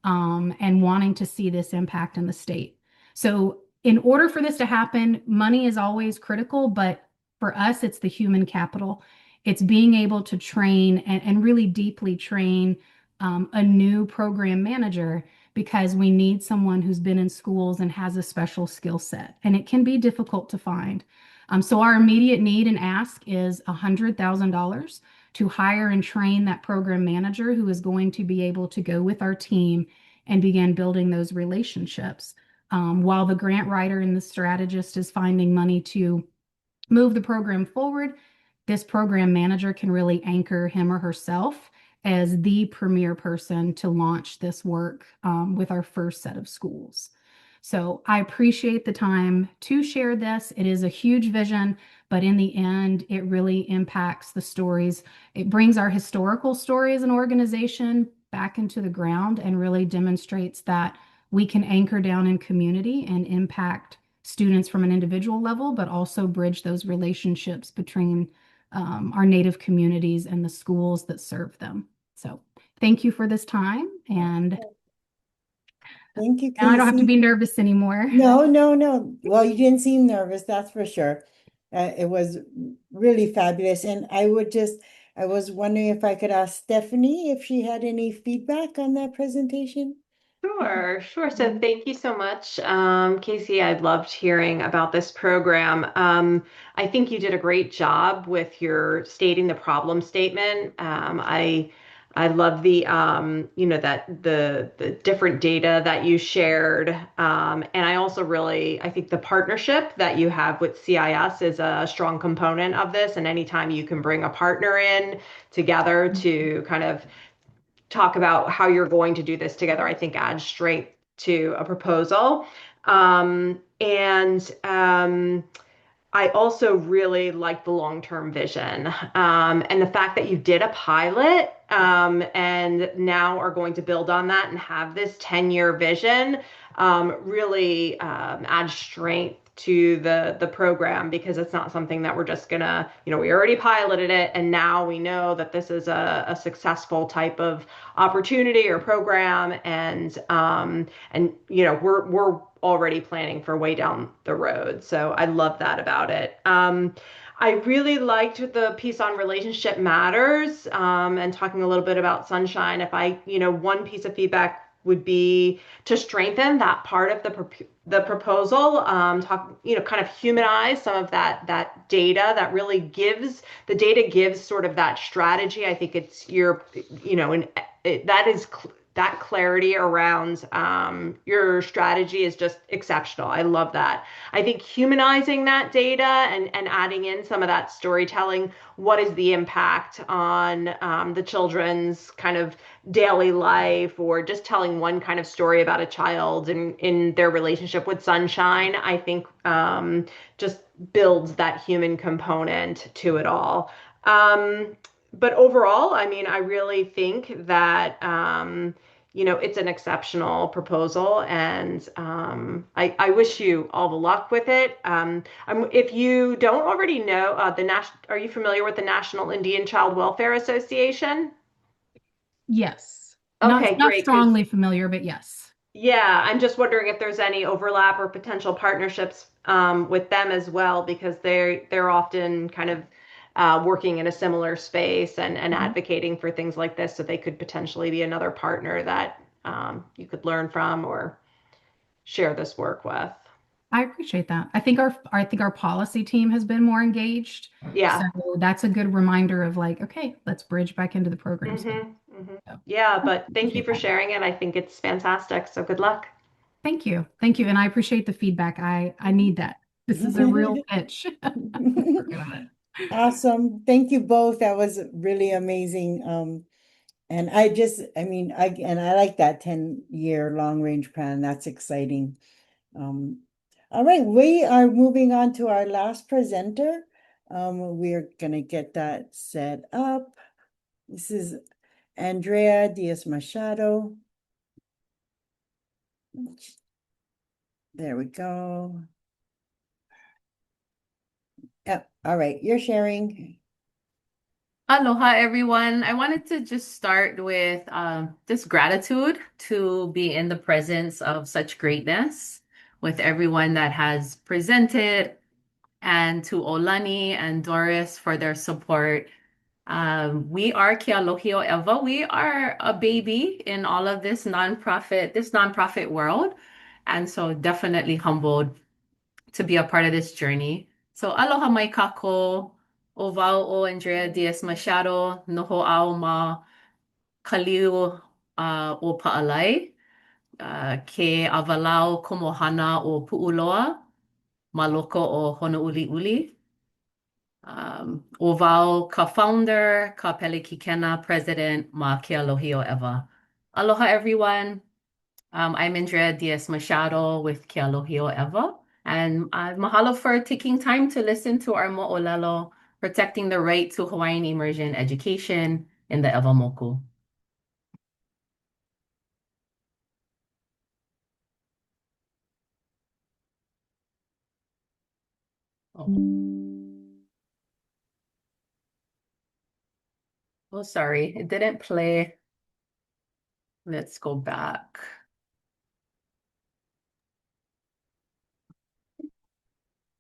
and wanting to see this impact in the state. So in order for this to happen, money is always critical, but for us, it's the human capital. It's being able to train and really deeply train a new program manager, because we need someone who's been in schools and has a special skill set, and it can be difficult to find. So our immediate need and ask is $100,000 to hire and train that program manager who is going to be able to go with our team and begin building those relationships. While the grant writer and the strategist is finding money to move the program forward, this program manager can really anchor him or herself as the premier person to launch this work with our first set of schools. So I appreciate the time to share this. It is a huge vision, but in the end, it really impacts the stories. It brings our historical story as an organization back into the ground and really demonstrates that we can anchor down in community and impact students from an individual level, but also bridge those relationships between our Native communities and the schools that serve them. So thank you for this time. And Thank you, now I don't have to Casey. be nervous anymore. No, no, no. Well, you didn't seem nervous, that's for sure. It was really fabulous. And I was wondering if I could ask Stephanie if she had any feedback on that presentation. Sure, sure. So thank you so much, Casey. I loved hearing about this program. I think you did a great job with your stating the problem statement. I love the that the different data that you shared, and I also I think the partnership that you have with CIS is a strong component of this. And anytime you can bring a partner in together to kind of talk about how you're going to do this together, I think adds strength to a proposal. I also really like the long-term vision, and the fact that you did a pilot and now are going to build on that and have this 10-year vision really adds strength to the program, because it's not something that we're just gonna, we already piloted it and now we know that this is a successful type of opportunity or program, and we're already planning for way down the road. So I love that about it. I really liked the piece on relationship matters, and talking a little bit about sunshine. One piece of feedback would be to strengthen that part of the proposal, kind of humanize some of that data that really gives sort of that strategy. I think it's that clarity around your strategy is just exceptional. I love that. I think humanizing that data and adding in some of that storytelling, what is the impact on the children's kind of daily life, or just telling one kind of story about a child in their relationship with sunshine, I think just builds that human component to it all. But overall, I mean, I really think that it's an exceptional proposal, and I wish you all the luck with it. If you don't already know, are you familiar with the National Indian Child Welfare Association? Yes. Okay, not great. strongly familiar, but yes. Yeah, I'm just wondering if there's any overlap or potential partnerships with them as well, because they're often kind of working in a similar space and advocating for things like this, so they could potentially be another partner that you could learn from or share this work with. I appreciate that. I think our policy team has been more engaged. Yeah. So that's a good reminder of like, okay, let's bridge back into the program. So, yeah, but thank you for sharing it. I think it's fantastic. So good luck. Thank you. Thank you. And I appreciate the feedback. I need that. This is a real pitch. Awesome. Thank you both. That was really amazing. And I like that 10-year long range plan. That's exciting. All right, we are moving on to our last presenter. We're gonna get that set up. This is Andrea Diaz Machado. There we go. Yeah, all right, you're sharing. Aloha, everyone. I wanted to just start with just gratitude to be in the presence of such greatness with everyone that has presented, and to Olani and Doris for their support. We are Kealohio Eva. We are a baby in all of this nonprofit world. And so definitely humbled to be a part of this journey. So aloha mai kako, o wau o Andrea Diaz Machado, noho ao ma kaliu o Pa'alai. ke awalau komohana o Pu'uloa ma loko o Honouliuli. O wau ka founder, ka Pelikikena president ma ke alohi o Eva. Aloha everyone. I'm Andrea Diaz Machado with Ke Alohi o Eva. And mahalo for taking time to listen to our mo'olelo, protecting the right to Hawaiian immersion education in the Ewa Moku. Oh, sorry, it didn't play. Let's go back.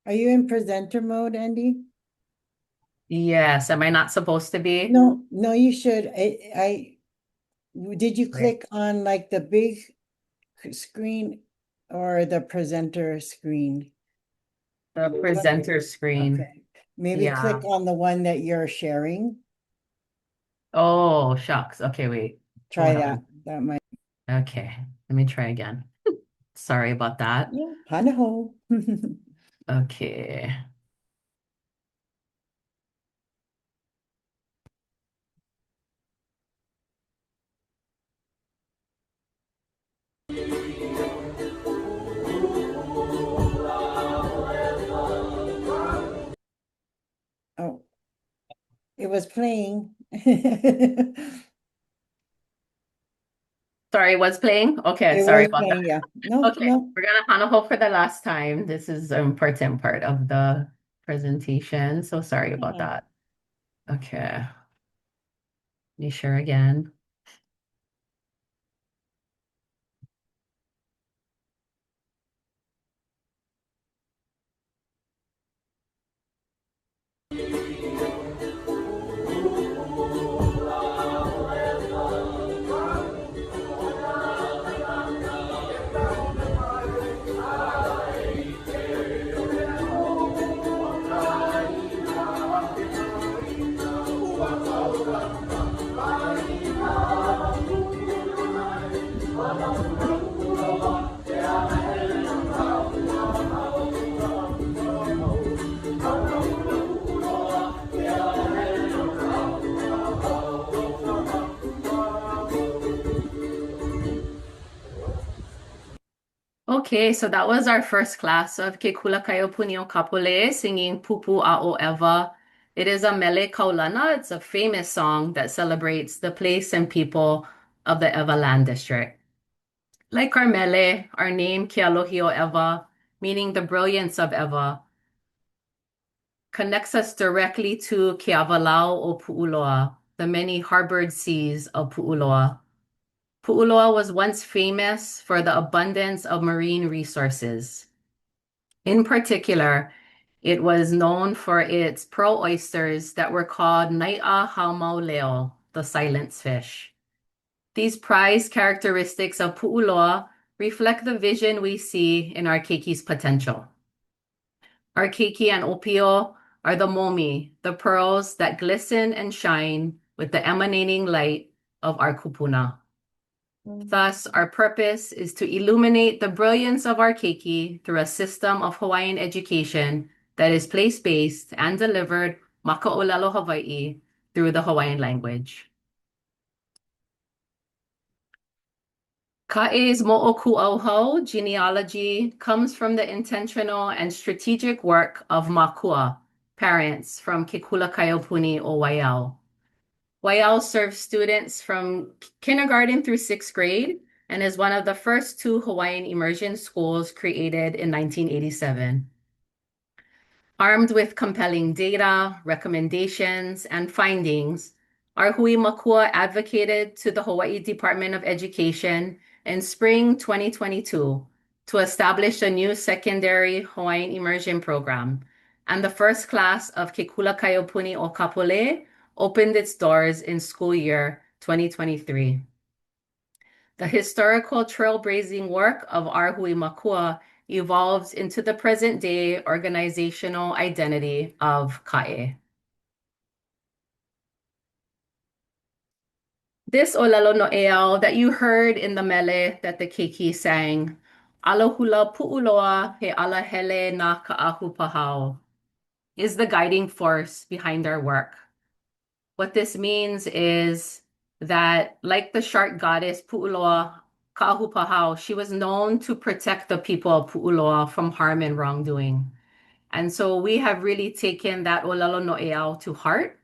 Are you in presenter mode, Andy? Yes, am I not supposed to be? No, you should. Did you click on like the big screen or the presenter screen? The presenter screen. Okay. Maybe Yeah. click on the one that you're sharing. Oh, shucks. Okay, wait. Try Hold that. on. That might. Okay, let me try again. Sorry about that. Yeah, hanaho. Okay. Oh, it was playing. Sorry, what's playing? Okay, It sorry was about that. playing, yeah. No, Okay, no. we're gonna hanaho for the last time. This is an important part of the presentation, so sorry about that. Okay. Be sure again. Okay, so that was our first class of Ke Kula Kaio Punio Kapole singing Pupu A'o Ewa. It is a mele kaulana. It's a famous song that celebrates the place and people of the Ewa Land District. Like our mele, our name Ke Alohi o Ewa, meaning the brilliance of Ewa, connects us directly to Ke Awalau o Pu'uloa, the many harbored seas of Pu'uloa. Pu'uloa was once famous for the abundance of marine resources. In particular, it was known for its pearl oysters that were called Nai'a Haumauleo, the silence fish. These prized characteristics of Pu'uloa reflect the vision we see in our keiki's potential. Our keiki and opio are the momi, the pearls that glisten and shine with the emanating light of our kupuna. Thus, our purpose is to illuminate the brilliance of our keiki through a system of Hawaiian education that is place-based and delivered maka'olelo Hawaii through the Hawaiian language. Ka'e's mo'oku'auhau genealogy comes from the intentional and strategic work of makua, parents from Ke Kula Kaio Puni o Waiau. Waiau serves students from kindergarten through 6th grade and is one of the first 2 Hawaiian immersion schools created in 1987. Armed with compelling data, recommendations, and findings, our Hui Makua advocated to the Hawaii Department of Education in spring 2022 to establish a new secondary Hawaiian immersion program, and the first class of Ke Kula Kaio Puni o Kapolei opened its doors in school year 2023. The historical trailblazing work of our Hui Makua evolves into the present-day organizational identity of Ka'e. This Olelo no Eao that you heard in the mele that the keiki sang, Alohula pu'uloa he alahele na ka'ahu pahao, is the guiding force behind our work. What this means is that, like the shark goddess Pu'uloa Ka'ahu Pahao, she was known to protect the people of Pu'uloa from harm and wrongdoing. And so we have really taken that Olelo No'eau to heart,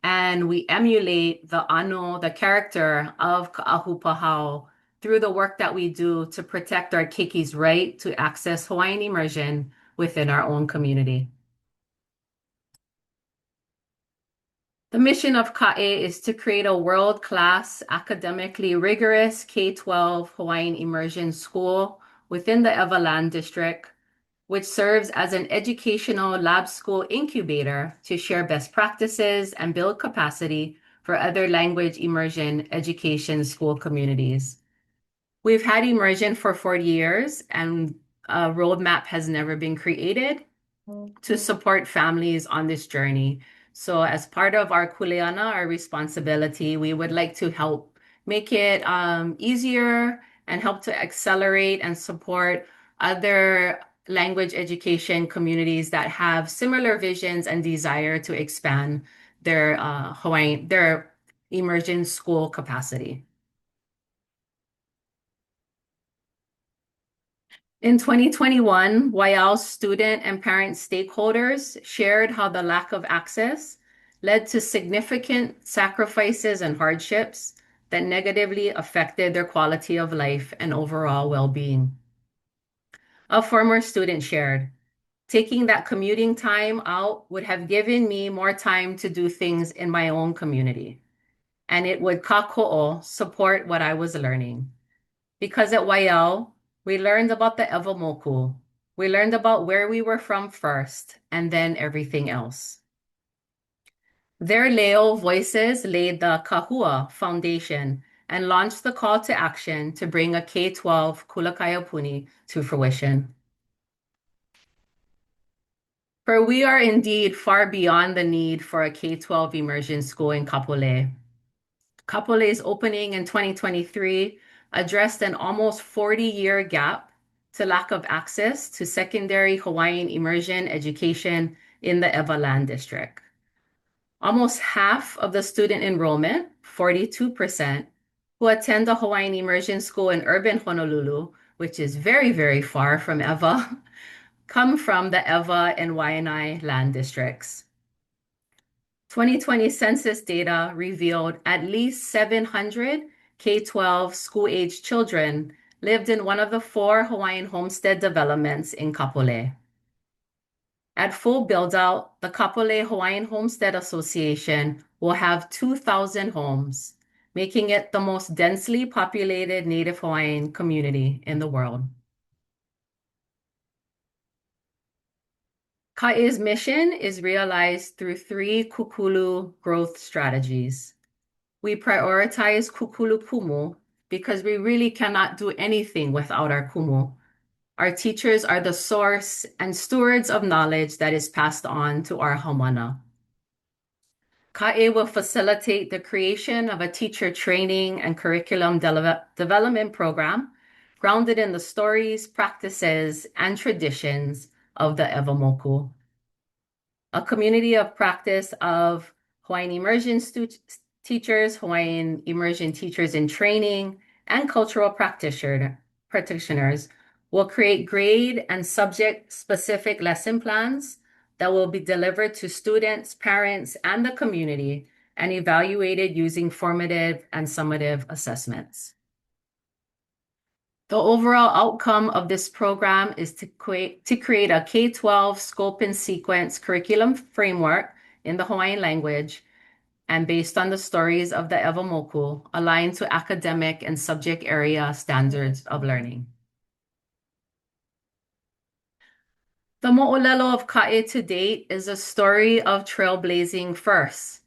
and we emulate the ano, the character of Ka'ahu Pahao through the work that we do to protect our Keki's right to access Hawaiian immersion within our own community. The mission of KA'e is to create a world-class, academically rigorous K-12 Hawaiian immersion school within the Evaland district, which serves as an educational lab school incubator to share best practices and build capacity for other language immersion education school communities. We've had immersion for 40 years, and a roadmap has never been created to support families on this journey. So as part of our kuleana, our responsibility, we would like to help make it easier and help to accelerate and support other language education communities that have similar visions and desire to expand their their immersion school capacity. In 2021, Waiao's student and parent stakeholders shared how the lack of access led to significant sacrifices and hardships that negatively affected their quality of life and overall well-being. A former student shared, "Taking that commuting time out would have given me more time to do things in my own community, and it would kako'o support what I was learning. Because at Waiao, we learned about the Ewamoku. We learned about where we were from first, and then everything else." Their Leo voices laid the Kahua Foundation and launched the call to action to bring a K-12 Kulakaiapuni to fruition. For we are indeed far beyond the need for a K-12 immersion school in Kapolei. Kapolei's opening in 2023 addressed an almost 40-year gap to lack of access to secondary Hawaiian immersion education in the Evaland district. Almost half of the student enrollment, 42%, who attend a Hawaiian immersion school in urban Honolulu, which is very, very far from Ewa, come from the Ewa and Waianae land districts. 2020 census data revealed at least 700 K-12 school-age children lived in one of the 4 Hawaiian homestead developments in Kapolei. At full build-out, the Kapolei Hawaiian Homestead Association will have 2,000 homes, making it the most densely populated Native Hawaiian community in the world. Ka'e's mission is realized through 3 kukulu growth strategies. We prioritize kukulu kumu because we really cannot do anything without our kumu. Our teachers are the source and stewards of knowledge that is passed on to our haumana. Ka'e will facilitate the creation of a teacher training and curriculum development program grounded in the stories, practices, and traditions of the Ewamoku. A community of practice of Hawaiian immersion teachers, Hawaiian immersion teachers in training, and cultural practitioners will create grade and subject-specific lesson plans that will be delivered to students, parents, and the community and evaluated using formative and summative assessments. The overall outcome of this program is to create a K-12 scope and sequence curriculum framework in the Hawaiian language and based on the stories of the Ewamoku, aligned to academic and subject area standards of learning. The mo'olelo of Ka'e to date is a story of trailblazing firsts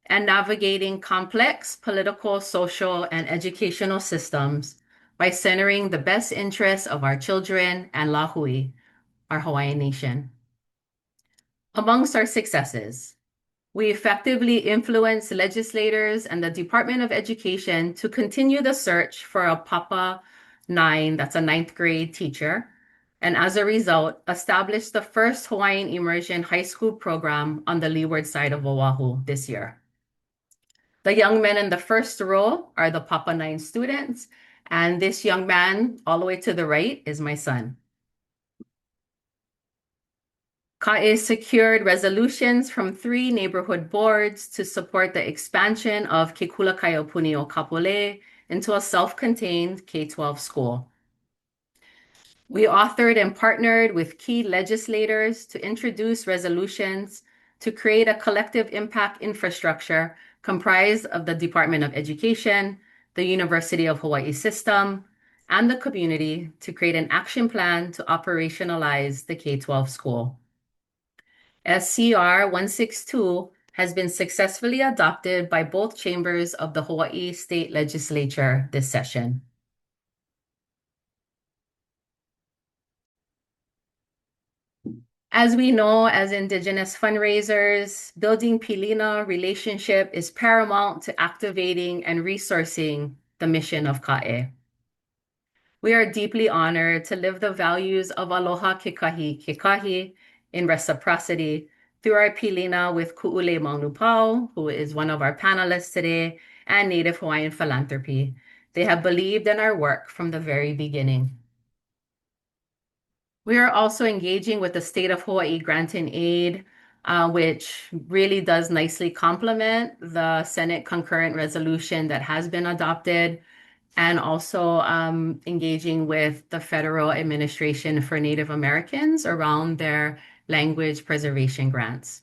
and navigating complex political, social, and educational systems by centering the best interests of our children and Lahui, our Hawaiian nation. Amongst our successes, We effectively influence legislators and the Department of Education to continue the search for a Papa 9, that's a ninth grade teacher, and as a result, established the first Hawaiian immersion high school program on the leeward side of Oahu this year. The young men in the first row are the Papa 9 students, and this young man all the way to the right is my son. Ka'e secured resolutions from 3 neighborhood boards to support the expansion of Ke Kulakaiopuni o Kapolei into a self-contained K-12 school. We authored and partnered with key legislators to introduce resolutions to create a collective impact infrastructure comprised of the Department of Education, the University of Hawaii system, and the community to create an action plan to operationalize the K-12 school. SCR 162 has been successfully adopted by both chambers of the Hawaii State Legislature this session. As we know, as Indigenous fundraisers, building Pilina relationship is paramount to activating and resourcing the mission of Ka'e. We are deeply honored to live the values of aloha kekahi kekahi in reciprocity through our Pilina with Ku'ule Maunupau, who is one of our panelists today, and Native Hawaiian Philanthropy. They have believed in our work from the very beginning. We are also engaging with the State of Hawaii Grant and Aid, which really does nicely complement the Senate concurrent resolution that has been adopted, and also engaging with the Federal Administration for Native Americans around their language preservation grants.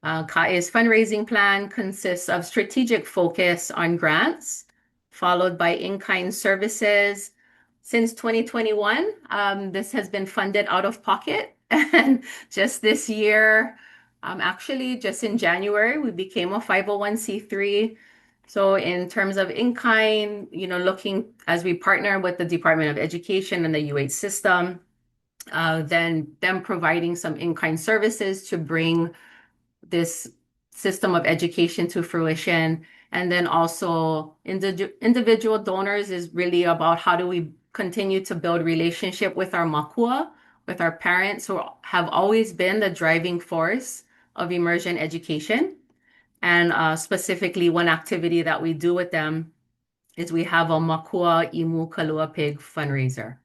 Ka'e's fundraising plan consists of strategic focus on grants, followed by in-kind services. Since 2021, this has been funded out of pocket. And just this year, actually just in January, we became a 501c3. So in terms of in-kind, looking as we partner with the Department of Education and the UH system, then them providing some in-kind services to bring this system of education to fruition. And then also individual donors is really about how do we continue to build relationship with our makua, with our parents who have always been the driving force of immersion education. And specifically, one activity that we do with them is we have a Makua Imu Kalua Pig fundraiser.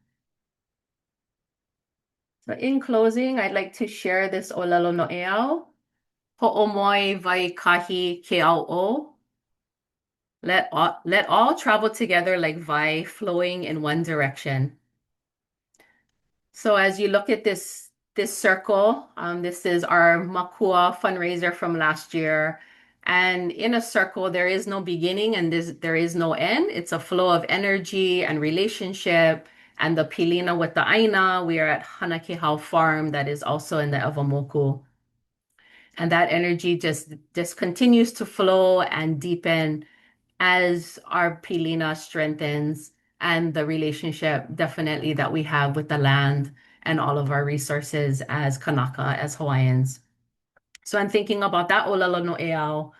So in closing, I'd like to share this Olelo No'eau. Ho'omoi vai kahi ke au'o. Let all travel together like vai flowing in one direction. So as you look at this circle, this is our Makua fundraiser from last year. And in a circle, there is no beginning and there is no end. It's a flow of energy and relationship. And the Pilina with the Aina, we are at Hanakehau Farm that is also in the Ewamoku. And that energy just continues to flow and deepen as our Pilina strengthens and the relationship definitely that we have with the land and all of our resources as Kanaka, as Hawaiians. So I'm thinking about that Olelo No'eau.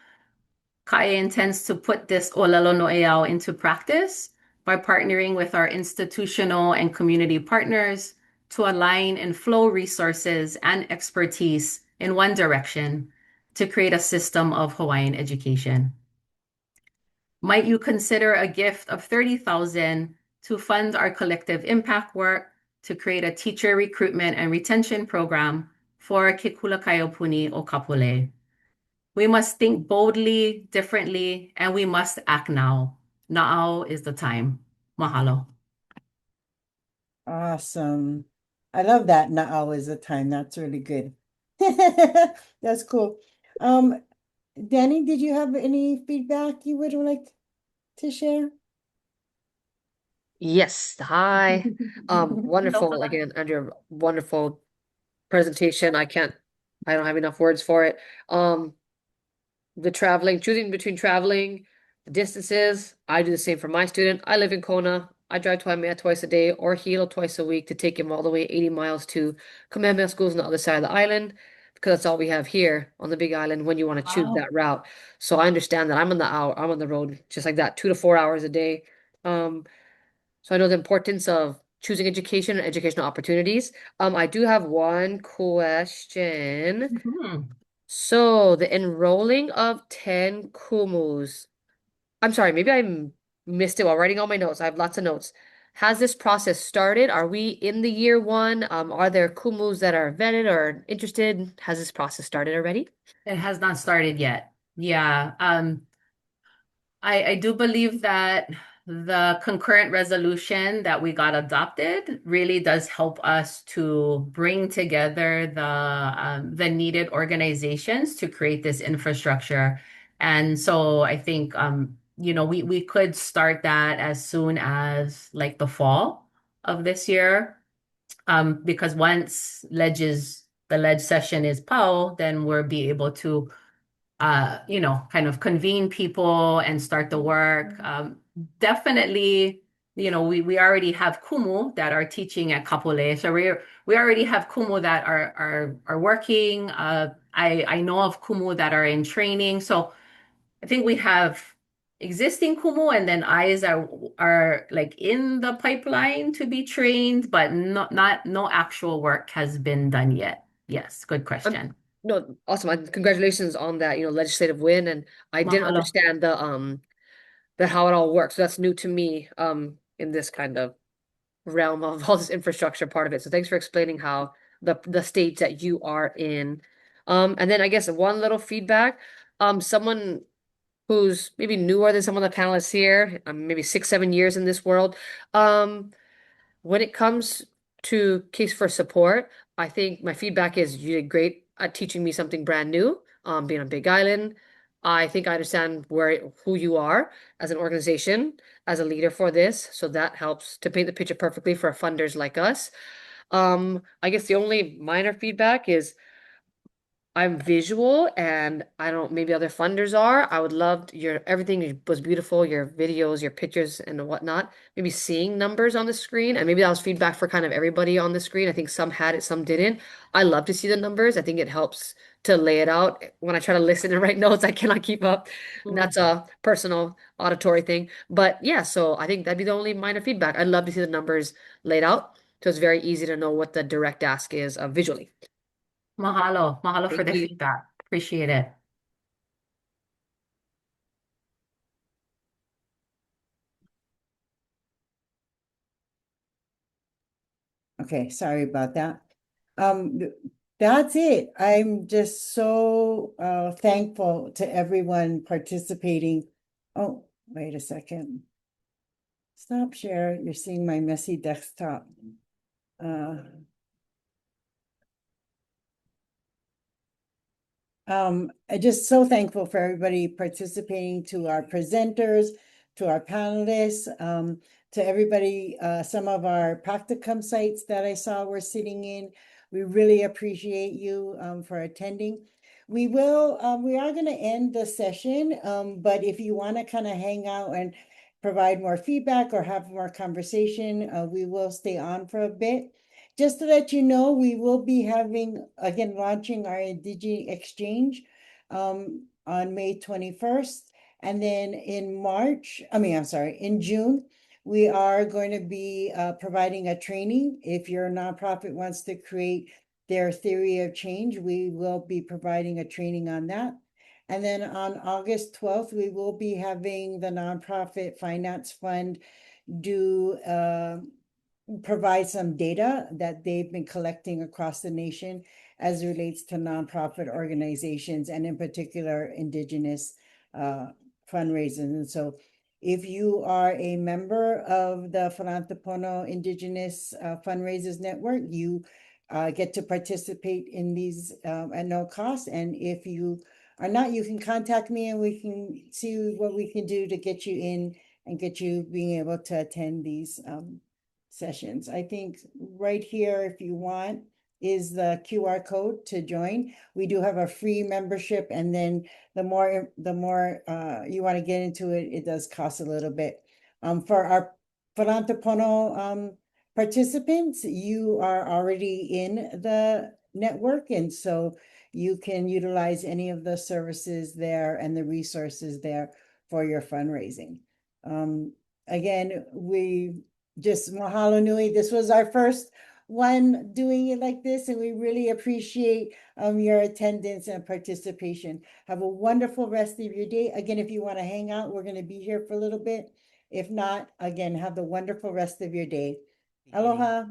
Ka'e intends to put this Olelo No'eau into practice by partnering with our institutional and community partners to align and flow resources and expertise in one direction to create a system of Hawaiian education. Might you consider a gift of $30,000 to fund our collective impact work to create a teacher recruitment and retention program for Ke Kulakaiopuni o Kapolei? We must think boldly, differently, and we must act now. Now is the time. Mahalo. Awesome. I love that. Now is the time. That's really good. That's cool. Danny, did you have any feedback you would like to share? Yes. Hi. Wonderful. Again, Andrea, wonderful presentation. I don't have enough words for it. The traveling, choosing between traveling, the distances. I do the same for my student. I live in Kona. I drive to Waimea twice a day or Hilo twice a week to take him all the way 80 miles to Kamehameha schools on the other side of the island. because that's all we have here on the Big Island when you want to choose Wow. that route. So I understand that I'm on the road just like that, 2 to 4 hours a day. So I know the importance of choosing education and educational opportunities. I do have one question. Mhm. So the enrolling of 10 kumus. I'm sorry, maybe missed it while writing all my notes. I have lots of notes. Has this process started? Are we in the year one? Are there kumus that are vetted or interested? Has this process started already? It has not started yet. Yeah. I do believe that the concurrent resolution that we got adopted really does help us to bring together the needed organizations to create this infrastructure. And so I think we could start that as soon as like the fall of this year. Because once the ledge session is POW, then we'll be able to kind of convene people and start the work. Definitely, we already have kumu that are teaching at Kapolei. So we already have kumu that are working. I know of kumu that are in training. So I think we have existing kumu and then eyes are like in the pipeline to be trained, but no actual work has been done yet. Yes, good question. No, awesome. Congratulations on that, legislative win. And I didn't Mahalo. understand the how it all works. So that's new to me, in this kind of realm of all this infrastructure part of it. So thanks for explaining how the stage that you are in. And then I guess one little feedback, someone who's maybe newer than some of the panelists here, maybe 6, 7 years in this world. When it comes to case for support, I think my feedback is you did great at teaching me something brand new, being on Big Island. I think I understand who you are as an organization, as a leader for this. So that helps to paint the picture perfectly for funders like us. I guess the only minor feedback is I'm visual and I don't, maybe other funders are. I would love everything was beautiful, your videos, your pictures and whatnot. Maybe seeing numbers on the screen, and maybe that was feedback for kind of everybody on the screen. I think some had it, some didn't. I love to see the numbers. I think it helps to lay it out. When I try to listen and write notes, I cannot keep up. And that's a personal auditory thing. But yeah, so I think that'd be the only minor feedback. I'd love to see the numbers laid out. So it's very easy to know what the direct ask is visually. Mahalo. Mahalo for Thank the you. feedback. Appreciate it. Okay, sorry about that. That's it. I'm just so thankful to everyone participating. Oh, wait a second. Stop share. You're seeing my messy desktop. I'm just so thankful for everybody participating, to our presenters, to our panelists, to everybody, some of our practicum sites that I saw we're sitting in. We really appreciate you for attending. We are going to end the session, but if you want to kind of hang out and provide more feedback or have more conversation, we will stay on for a bit. Just to let you know, we will be launching our Indigenous Exchange on May 21st. And then in June, we are going to be providing a training. If your nonprofit wants to create their theory of change, we will be providing a training on that. And then on August 12th, we will be having the Nonprofit Finance Fund do provide some data that they've been collecting across the nation as relates to nonprofit organizations and in particular Indigenous fundraising. And so if you are a member of the Philanthropono Indigenous Fundraisers Network, you get to participate in these at no cost. And if you are not, you can contact me and we can see what we can do to get you in and get you being able to attend these sessions. I think right here, if you want, is the QR code to join. We do have a free membership, and then the more you want to get into it, it does cost a little bit. For our Philanthropono participants, you are already in the network, and so you can utilize any of the services there and the resources there for your fundraising. Again, we just mahalo nui. This was our first one doing it like this, and we really appreciate your attendance and participation. Have a wonderful rest of your day. Again, if you want to hang out, we're going to be here for a little bit. If not, again, have the wonderful rest of your day. Aloha.